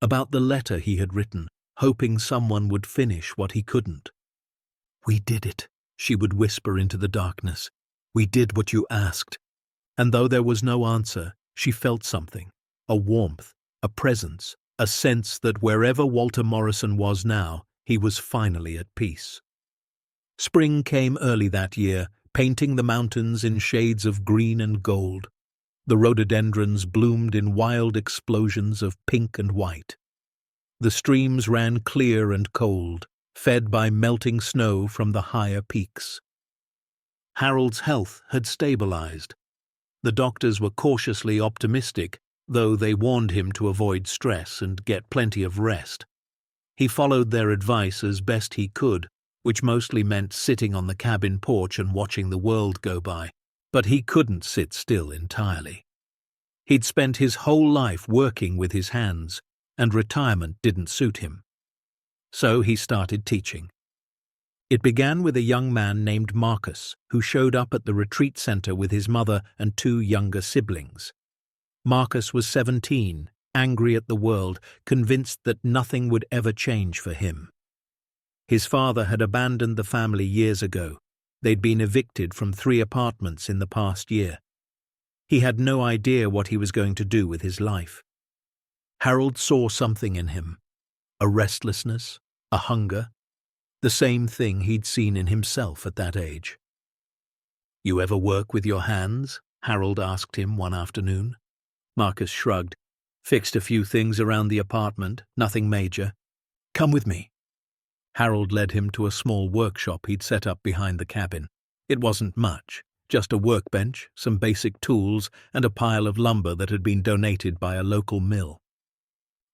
About the letter he had written, hoping someone would finish what he couldn't. "We did it," she would whisper into the darkness. "We did what you asked." And though there was no answer, she felt something, a warmth, a presence, a sense that wherever Walter Morrison was now, he was finally at peace. Spring came early that year, painting the mountains in shades of green and gold. The rhododendrons bloomed in wild explosions of pink and white. The streams ran clear and cold, fed by melting snow from the higher peaks. Harold's health had stabilized. The doctors were cautiously optimistic, though they warned him to avoid stress and get plenty of rest. He followed their advice as best he could, which mostly meant sitting on the cabin porch and watching the world go by, but he couldn't sit still entirely. He'd spent his whole life working with his hands, and retirement didn't suit him. So he started teaching. It began with a young man named Marcus, who showed up at the retreat center with his mother and 2 younger siblings. Marcus was 17, angry at the world, convinced that nothing would ever change for him. His father had abandoned the family years ago. They'd been evicted from 3 apartments in the past year. He had no idea what he was going to do with his life. Harold saw something in him, a restlessness, a hunger, the same thing he'd seen in himself at that age. "You ever work with your hands?" Harold asked him one afternoon. Marcus shrugged, "Fixed a few things around the apartment, nothing major. Come with me." Harold led him to a small workshop he'd set up behind the cabin. It wasn't much, just a workbench, some basic tools, and a pile of lumber that had been donated by a local mill.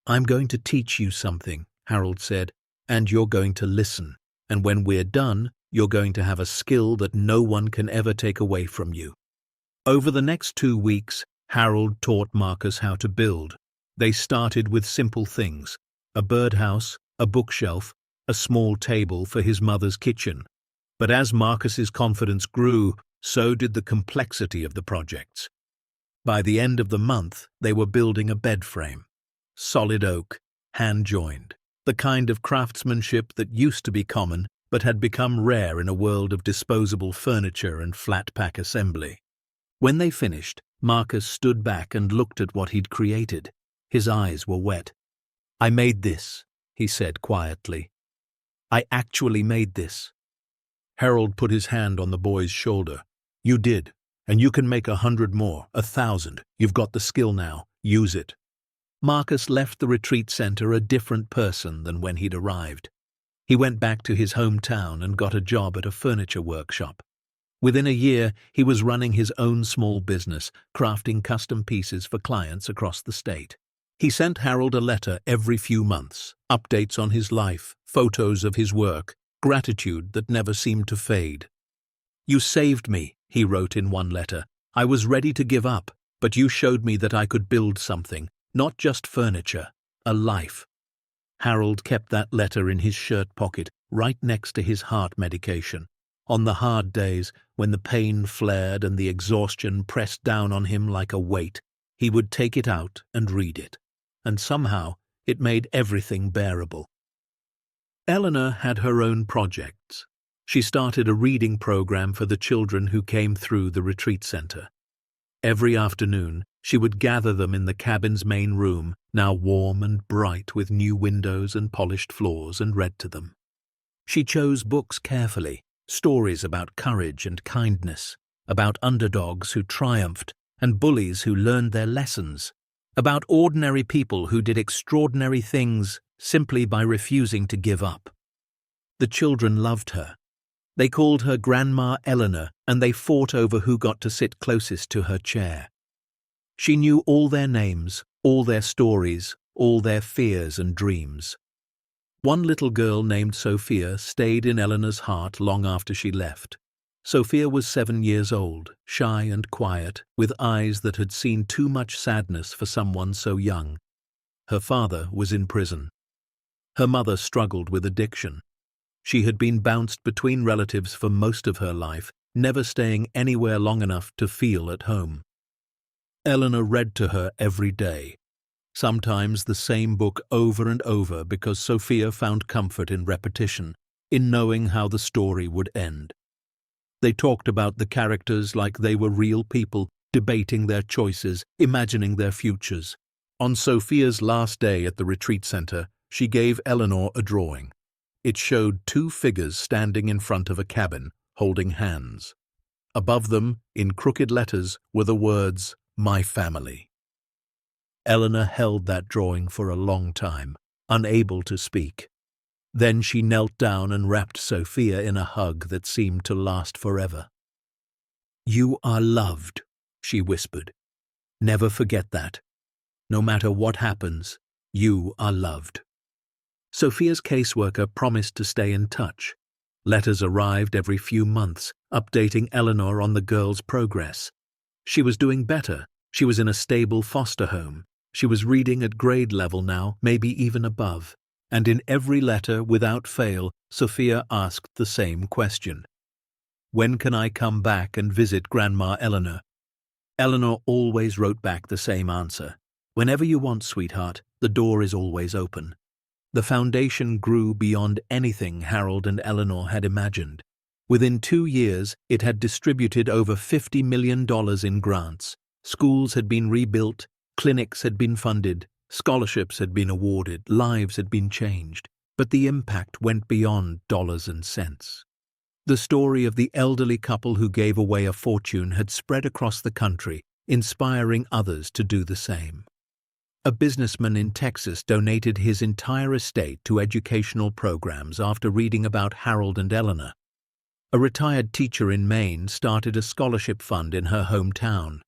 "I'm going to teach you something," Harold said, "and you're going to listen, and when we're done, you're going to have a skill that no one can ever take away from you." Over the next 2 weeks, Harold taught Marcus how to build. They started with simple things, a birdhouse, a bookshelf, a small table for his mother's kitchen. But as Marcus's confidence grew, so did the complexity of the projects. By the end of the month, they were building a bed frame. Solid oak, hand-joined, the kind of craftsmanship that used to be common but had become rare in a world of disposable furniture and flat-pack assembly. When they finished, Marcus stood back and looked at what he'd created. His eyes were wet. "I made this," he said quietly. "I actually made this." Harold put his hand on the boy's shoulder. "You did, and you can make 100 more, 1,000. You've got the skill now. Use it." Marcus left the retreat center a different person than when he'd arrived. He went back to his hometown and got a job at a furniture workshop. Within a year, he was running his own small business, crafting custom pieces for clients across the state. He sent Harold a letter every few months, updates on his life, photos of his work, gratitude that never seemed to fade. "You saved me," he wrote in one letter. "I was ready to give up, but you showed me that I could build something, not just furniture, a life." Harold kept that letter in his shirt pocket, right next to his heart medication. On the hard days, when the pain flared and the exhaustion pressed down on him like a weight, he would take it out and read it, and somehow it made everything bearable. Eleanor had her own projects. She started a reading program for the children who came through the retreat center. Every afternoon, she would gather them in the cabin's main room, now warm and bright with new windows and polished floors, and read to them. She chose books carefully, stories about courage and kindness, about underdogs who triumphed and bullies who learned their lessons, about ordinary people who did extraordinary things simply by refusing to give up. The children loved her. They called her Grandma Eleanor, and they fought over who got to sit closest to her chair. She knew all their names, all their stories, all their fears and dreams. One little girl named Sophia stayed in Eleanor's heart long after she left. Sophia was 7 years old, shy and quiet, with eyes that had seen too much sadness for someone so young. Her father was in prison. Her mother struggled with addiction. She had been bounced between relatives for most of her life, never staying anywhere long enough to feel at home. Eleanor read to her every day, sometimes the same book over and over, because Sophia found comfort in repetition, in knowing how the story would end. They talked about the characters like they were real people, debating their choices, imagining their futures. On Sophia's last day at the retreat center, she gave Eleanor a drawing. It showed 2 figures standing in front of a cabin, holding hands. Above them, in crooked letters, were the words, "My family." Eleanor held that drawing for a long time, unable to speak. Then she knelt down and wrapped Sophia in a hug that seemed to last forever. "You are loved," she whispered. "Never forget that. No matter what happens, you are loved." Sophia's caseworker promised to stay in touch. Letters arrived every few months, updating Eleanor on the girl's progress. She was doing better. She was in a stable foster home. She was reading at grade level now, maybe even above. And in every letter, without fail, Sophia asked the same question. "When can I come back and visit Grandma Eleanor?" Eleanor always wrote back the same answer. "Whenever you want, sweetheart, the door is always open." The foundation grew beyond anything Harold and Eleanor had imagined. Within 2 years, it had distributed over $50 million in grants. Schools had been rebuilt, clinics had been funded, scholarships had been awarded, lives had been changed. But the impact went beyond dollars and cents. The story of the elderly couple who gave away a fortune had spread across the country, inspiring others to do the same. A businessman in Texas donated his entire estate to educational programs after reading about Harold and Eleanor. A retired teacher in Maine started a scholarship fund in her hometown.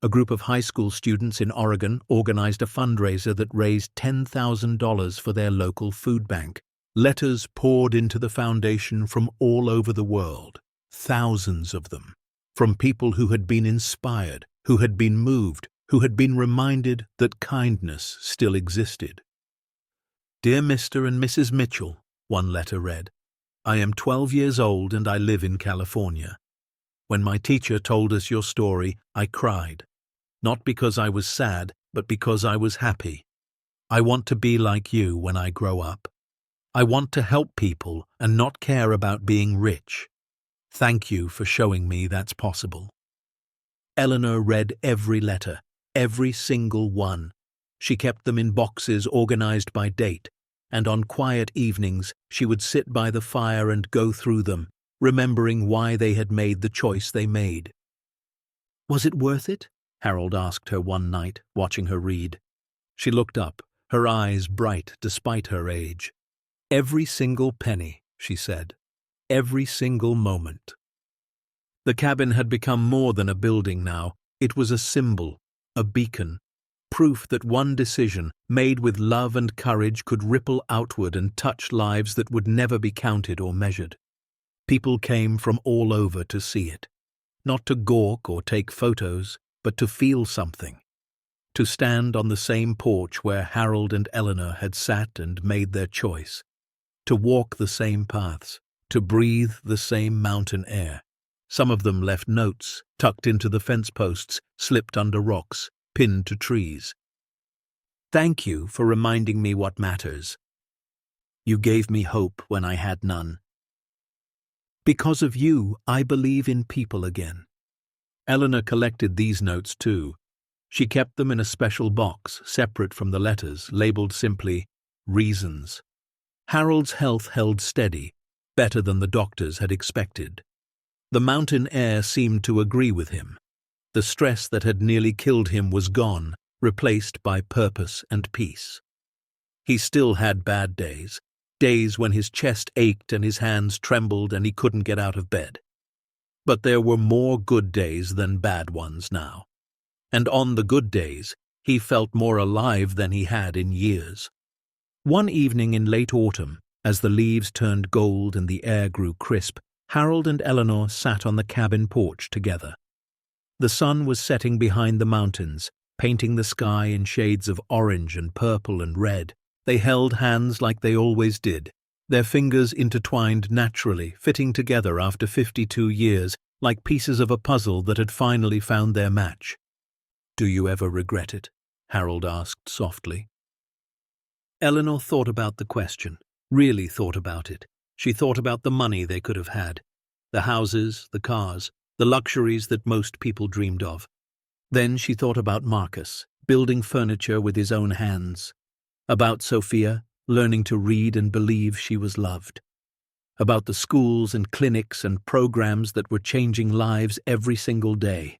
A group of high school students in Oregon organized a fundraiser that raised $10,000 for their local food bank. Letters poured into the foundation from all over the world, thousands of them, from people who had been inspired, who had been moved, who had been reminded that kindness still existed. "Dear Mr. and Mrs. Mitchell," one letter read, "I am 12 years old and I live in California. When my teacher told us your story, I cried. Not because I was sad, but because I was happy. I want to be like you when I grow up. I want to help people and not care about being rich. Thank you for showing me that's possible." Eleanor read every letter, every single one. She kept them in boxes organized by date, and on quiet evenings she would sit by the fire and go through them, remembering why they had made the choice they made. "Was it worth it?" Harold asked her one night, watching her read. She looked up, her eyes bright despite her age. "Every single penny," she said. "Every single moment." The cabin had become more than a building now. It was a symbol, a beacon, proof that one decision, made with love and courage, could ripple outward and touch lives that would never be counted or measured. People came from all over to see it, not to gawk or take photos, but to feel something, to stand on the same porch where Harold and Eleanor had sat and made their choice, to walk the same paths, to breathe the same mountain air. Some of them left notes, tucked into the fence posts, slipped under rocks, pinned to trees. Thank you for reminding me what matters. You gave me hope when I had none. Because of you, I believe in people again. Eleanor collected these notes too. She kept them in a special box, separate from the letters, labeled simply, Reasons. Harold's health held steady, better than the doctors had expected. The mountain air seemed to agree with him. The stress that had nearly killed him was gone, replaced by purpose and peace. He still had bad days, days when his chest ached and his hands trembled and he couldn't get out of bed. But there were more good days than bad ones now. And on the good days, he felt more alive than he had in years. One evening in late autumn, as the leaves turned gold and the air grew crisp, Harold and Eleanor sat on the cabin porch together. The sun was setting behind the mountains, painting the sky in shades of orange and purple and red. They held hands like they always did, their fingers intertwined naturally, fitting together after 52 years, like pieces of a puzzle that had finally found their match. "Do you ever regret it?" Harold asked softly. Eleanor thought about the question, really thought about it. She thought about the money they could have had, the houses, the cars, the luxuries that most people dreamed of. Then she thought about Marcus, building furniture with his own hands, about Sophia, learning to read and believe she was loved, about the schools and clinics and programs that were changing lives every single day.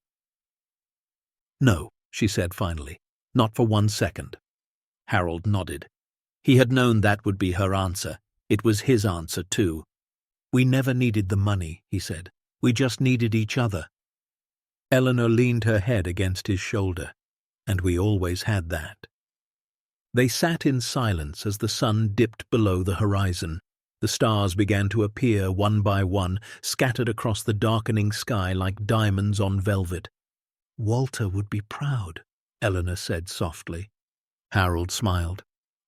"No," she said finally, "not for 1 second." Harold nodded. He had known that would be her answer. It was his answer, too. "We never needed the money," he said. "We just needed each other." Eleanor leaned her head against his shoulder. "And we always had that." They sat in silence as the sun dipped below the horizon. The stars began to appear one by one, scattered across the darkening sky like diamonds on velvet. "Walter would be proud," Eleanor said softly. Harold smiled.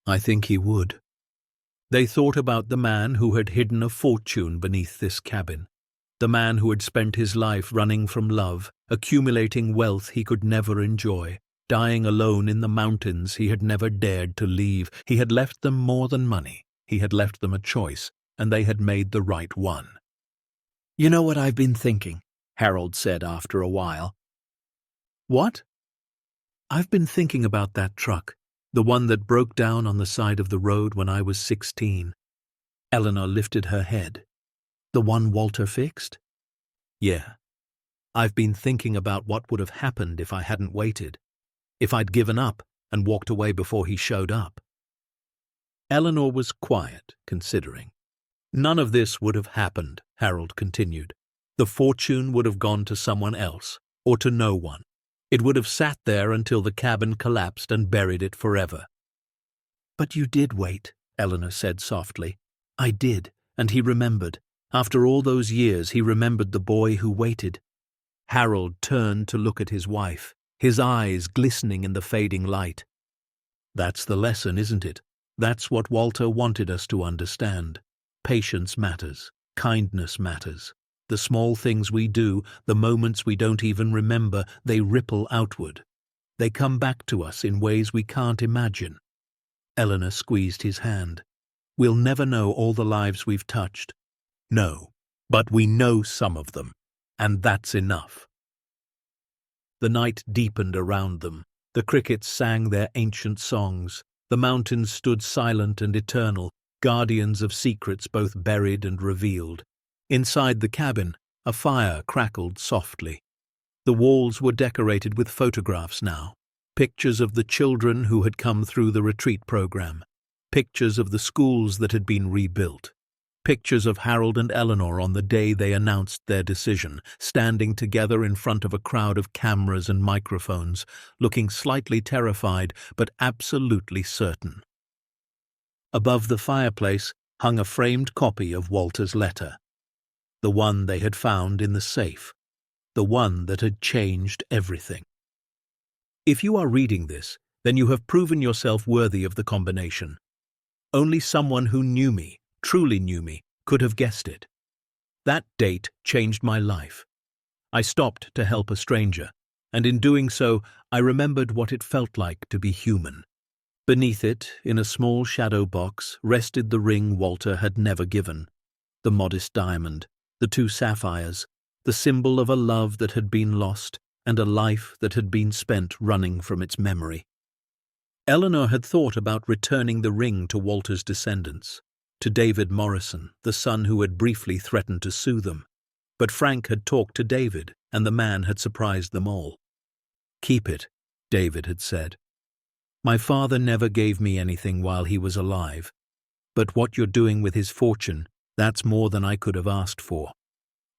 "I think he would." They thought about the man who had hidden a fortune beneath this cabin, the man who had spent his life running from love, accumulating wealth he could never enjoy, dying alone in the mountains he had never dared to leave. He had left them more than money. He had left them a choice, and they had made the right one. "You know what I've been thinking," Harold said after a while. "What?" "I've been thinking about that truck, the one that broke down on the side of the road when I was 16. Eleanor lifted her head. "The one Walter fixed?" "Yeah. I've been thinking about what would have happened if I hadn't waited, if I'd given up and walked away before he showed up." Eleanor was quiet, considering. "None of this would have happened," Harold continued. "The fortune would have gone to someone else, or to no one. It would have sat there until the cabin collapsed and buried it forever." "But you did wait," Eleanor said softly. "I did, and he remembered. After all those years, he remembered the boy who waited." Harold turned to look at his wife, his eyes glistening in the fading light. "That's the lesson, isn't it? That's what Walter wanted us to understand. Patience matters. Kindness matters. The small things we do, the moments we don't even remember, they ripple outward. They come back to us in ways we can't imagine." Eleanor squeezed his hand. "We'll never know all the lives we've touched." "No, but we know some of them, and that's enough." The night deepened around them. The crickets sang their ancient songs. The mountains stood silent and eternal, guardians of secrets both buried and revealed. Inside the cabin, a fire crackled softly. The walls were decorated with photographs now, pictures of the children who had come through the retreat program, pictures of the schools that had been rebuilt, pictures of Harold and Eleanor on the day they announced their decision, standing together in front of a crowd of cameras and microphones, looking slightly terrified but absolutely certain. Above the fireplace hung a framed copy of Walter's letter, the one they had found in the safe, the one that had changed everything. If you are reading this, then you have proven yourself worthy of the combination. Only someone who knew me, truly knew me, could have guessed it. That date changed my life. I stopped to help a stranger, and in doing so, I remembered what it felt like to be human. Beneath it, in a small shadow box, rested the ring Walter had never given, the modest diamond, the 2 sapphires, the symbol of a love that had been lost and a life that had been spent running from its memory. Eleanor had thought about returning the ring to Walter's descendants, to David Morrison, the son who had briefly threatened to sue them. But Frank had talked to David, and the man had surprised them all. "Keep it," David had said. "My father never gave me anything while he was alive, but what you're doing with his fortune, that's more than I could have asked for.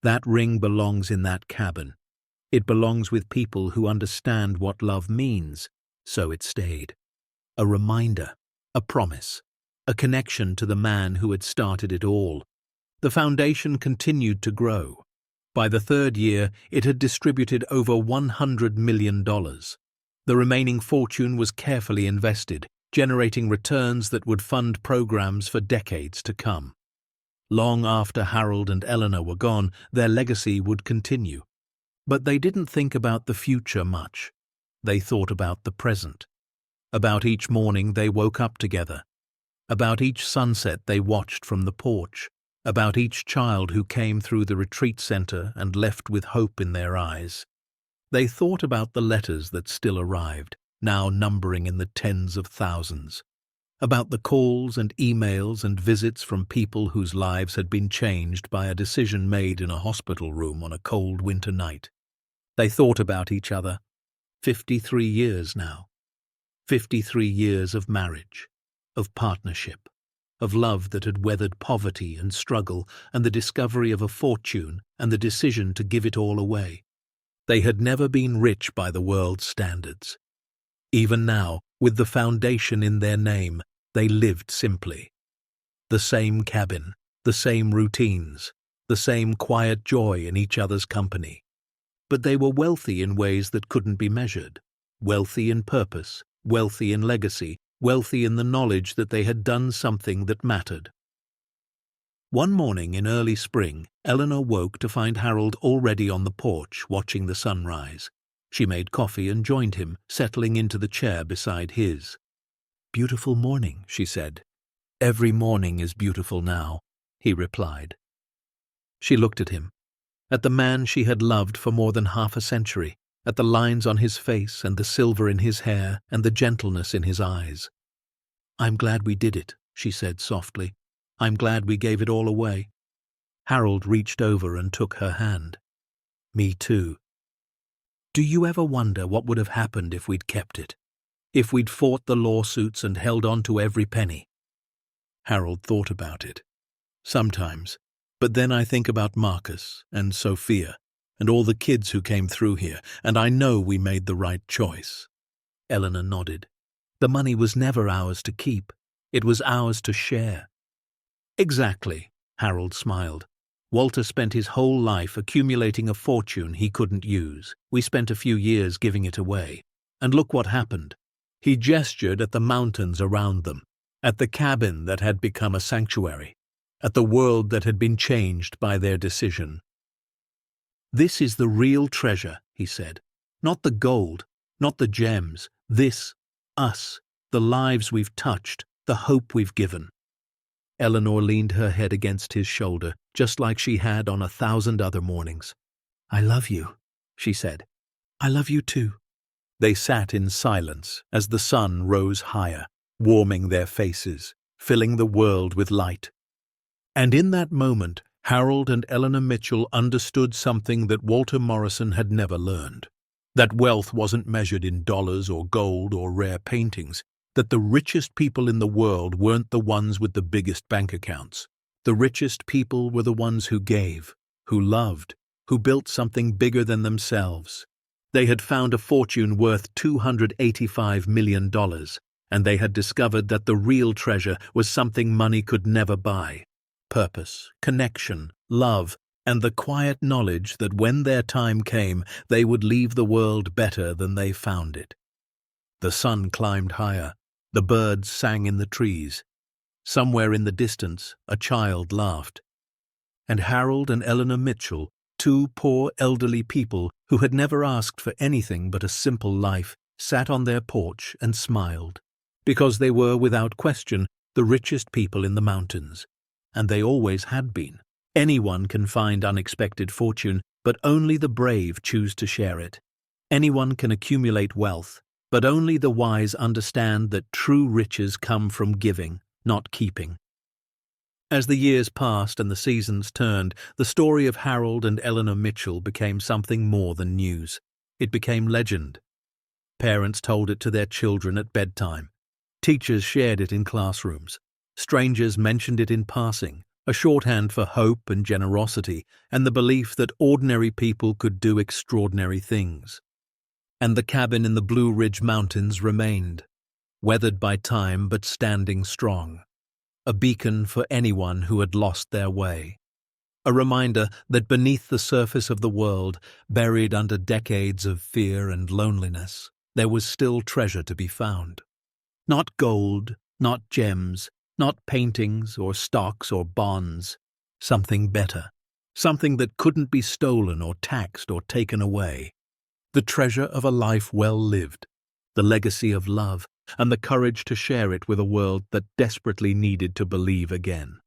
That ring belongs in that cabin. It belongs with people who understand what love means," so it stayed. A reminder, a promise, a connection to the man who had started it all. The foundation continued to grow. By the 3rd year, it had distributed over $100 million. The remaining fortune was carefully invested, generating returns that would fund programs for decades to come. Long after Harold and Eleanor were gone, their legacy would continue. But they didn't think about the future much. They thought about the present. About each morning they woke up together. About each sunset they watched from the porch. About each child who came through the retreat center and left with hope in their eyes. They thought about the letters that still arrived, now numbering in the tens of thousands. About the calls and emails and visits from people whose lives had been changed by a decision made in a hospital room on a cold winter night. They thought about each other. 53 years now. 53 years of marriage, of partnership, of love that had weathered poverty and struggle and the discovery of a fortune and the decision to give it all away. They had never been rich by the world's standards. Even now, with the foundation in their name, they lived simply. The same cabin, the same routines, the same quiet joy in each other's company. But they were wealthy in ways that couldn't be measured, wealthy in purpose, wealthy in legacy, wealthy in the knowledge that they had done something that mattered. One morning in early spring, Eleanor woke to find Harold already on the porch watching the sunrise. She made coffee and joined him, settling into the chair beside his. "Beautiful morning," she said. "Every morning is beautiful now," he replied. She looked at him, at the man she had loved for more than half a century, at the lines on his face and the silver in his hair and the gentleness in his eyes. "I'm glad we did it," she said softly. "I'm glad we gave it all away." Harold reached over and took her hand. "Me too. Do you ever wonder what would have happened if we'd kept it? If we'd fought the lawsuits and held on to every penny?" Harold thought about it. "Sometimes. But then I think about Marcus and Sophia and all the kids who came through here, and I know we made the right choice." Eleanor nodded. "The money was never ours to keep. It was ours to share." "Exactly," Harold smiled. "Walter spent his whole life accumulating a fortune he couldn't use. We spent a few years giving it away. And look what happened." He gestured at the mountains around them, at the cabin that had become a sanctuary, at the world that had been changed by their decision. "This is the real treasure," he said. "Not the gold, not the gems. This, us, the lives we've touched, the hope we've given." Eleanor leaned her head against his shoulder, just like she had on 1,000 other mornings. "I love you," she said. "I love you too." They sat in silence as the sun rose higher, warming their faces, filling the world with light. And in that moment, Harold and Eleanor Mitchell understood something that Walter Morrison had never learned. That wealth wasn't measured in dollars or gold or rare paintings. That the richest people in the world weren't the ones with the biggest bank accounts. The richest people were the ones who gave, who loved, who built something bigger than themselves. They had found a fortune worth $285 million, and they had discovered that the real treasure was something money could never buy. Purpose, connection, love, and the quiet knowledge that when their time came, they would leave the world better than they found it. The sun climbed higher. The birds sang in the trees. Somewhere in the distance, a child laughed. and Harold and Eleanor Mitchell, two poor elderly people who had never asked for anything but a simple life, sat on their porch and smiled, because they were, without question, the richest people in the mountains, and they always had been. Anyone can find unexpected fortune, but only the brave choose to share it. Anyone can accumulate wealth, but only the wise understand that true riches come from giving, not keeping. As the years passed and the seasons turned, the story of Harold and Eleanor Mitchell became something more than news. It became legend. Parents told it to their children at bedtime. Teachers shared it in classrooms. Strangers mentioned it in passing, a shorthand for hope and generosity and the belief that ordinary people could do extraordinary things. And the cabin in the Blue Ridge Mountains remained, weathered by time but standing strong. A beacon for anyone who had lost their way. A reminder that beneath the surface of the world, buried under decades of fear and loneliness, there was still treasure to be found. Not gold, not gems, not paintings or stocks or bonds. Something better. Something that couldn't be stolen or taxed or taken away. The treasure of a life well lived. The legacy of love, and the courage to share it with a world that desperately needed to believe again.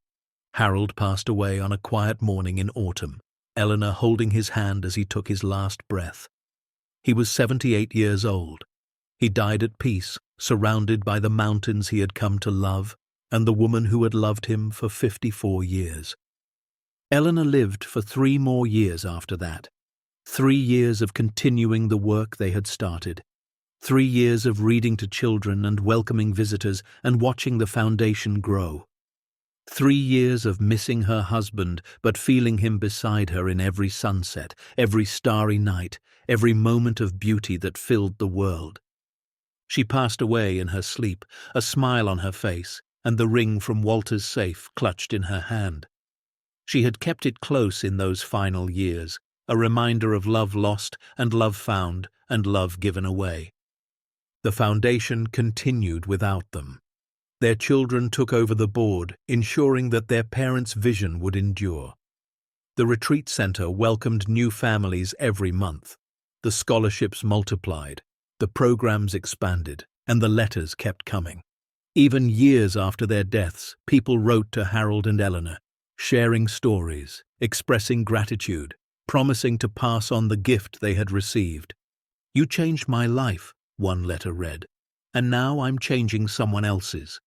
Harold passed away on a quiet morning in autumn, Eleanor holding his hand as he took his last breath. He was 78 years old. He died at peace, surrounded by the mountains he had come to love, and the woman who had loved him for 54 years. Eleanor lived for 3 more years after that. 3 years of continuing the work they had started. 3 years of reading to children and welcoming visitors and watching the foundation grow. 3 years of missing her husband but feeling him beside her in every sunset, every starry night, every moment of beauty that filled the world. She passed away in her sleep, a smile on her face, and the ring from Walter's safe clutched in her hand. She had kept it close in those final years, a reminder of love lost and love found and love given away. The foundation continued without them. Their children took over the board, ensuring that their parents' vision would endure. The retreat center welcomed new families every month. The scholarships multiplied, the programs expanded, and the letters kept coming. Even years after their deaths, people wrote to Harold and Eleanor, sharing stories, expressing gratitude, promising to pass on the gift they had received. "You changed my life," one letter read, "and now I'm changing someone else's.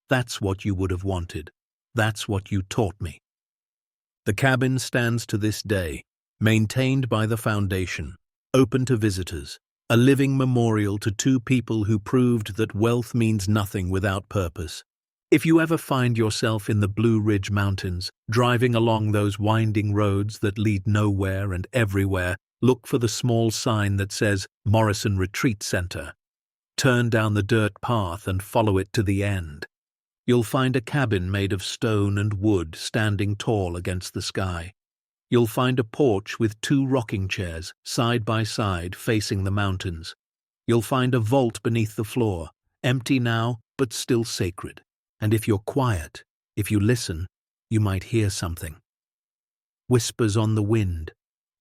That's what you would have wanted. That's what you taught me." The cabin stands to this day, maintained by the foundation, open to visitors, a living memorial to two people who proved that wealth means nothing without purpose. If you ever find yourself in the Blue Ridge Mountains, driving along those winding roads that lead nowhere and everywhere, look for the small sign that says Morrison Retreat Center. Turn down the dirt path and follow it to the end. You'll find a cabin made of stone and wood standing tall against the sky. You'll find a porch with 2 rocking chairs, side by side, facing the mountains. You'll find a vault beneath the floor, empty now, but still sacred. And if you're quiet, if you listen, you might hear something. Whispers on the wind,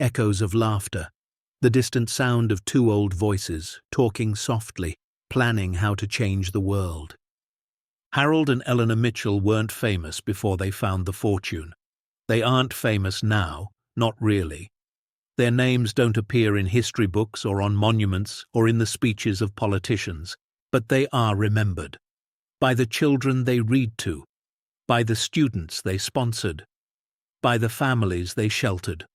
echoes of laughter, the distant sound of 2 old voices, talking softly, planning how to change the world. Harold and Eleanor Mitchell weren't famous before they found the fortune. They aren't famous now, not really. Their names don't appear in history books or on monuments or in the speeches of politicians, but they are remembered. By the children they read to, by the students they sponsored, by the families they sheltered,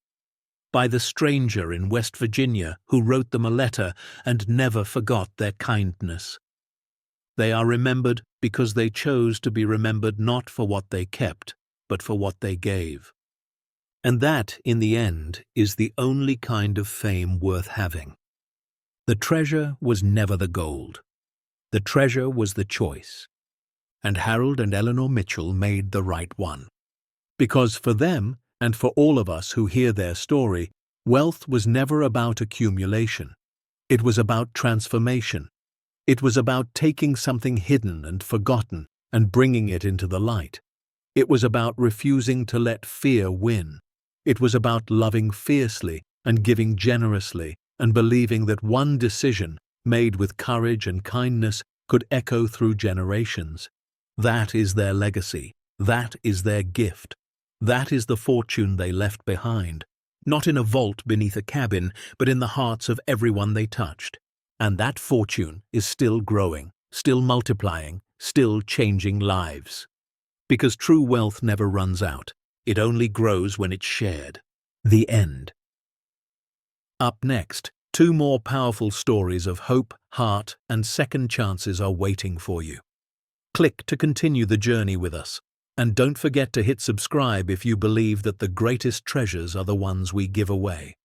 by the stranger in West Virginia who wrote them a letter and never forgot their kindness. They are remembered because they chose to be remembered not for what they kept, but for what they gave. And that, in the end, is the only kind of fame worth having. The treasure was never the gold. The treasure was the choice. And Harold and Eleanor Mitchell made the right one. Because for them, and for all of us who hear their story, wealth was never about accumulation. It was about transformation. It was about taking something hidden and forgotten and bringing it into the light. It was about refusing to let fear win. It was about loving fiercely and giving generously and believing that one decision, made with courage and kindness, could echo through generations. That is their legacy. That is their gift. That is the fortune they left behind, not in a vault beneath a cabin, but in the hearts of everyone they touched. And that fortune is still growing, still multiplying, still changing lives. Because true wealth never runs out. It only grows when it's shared. The end. Up next, 2 more powerful stories of hope, heart, and second chances are waiting for you. Click to continue the journey with us. And don't forget to hit subscribe if you believe that the greatest treasures are the ones we give away.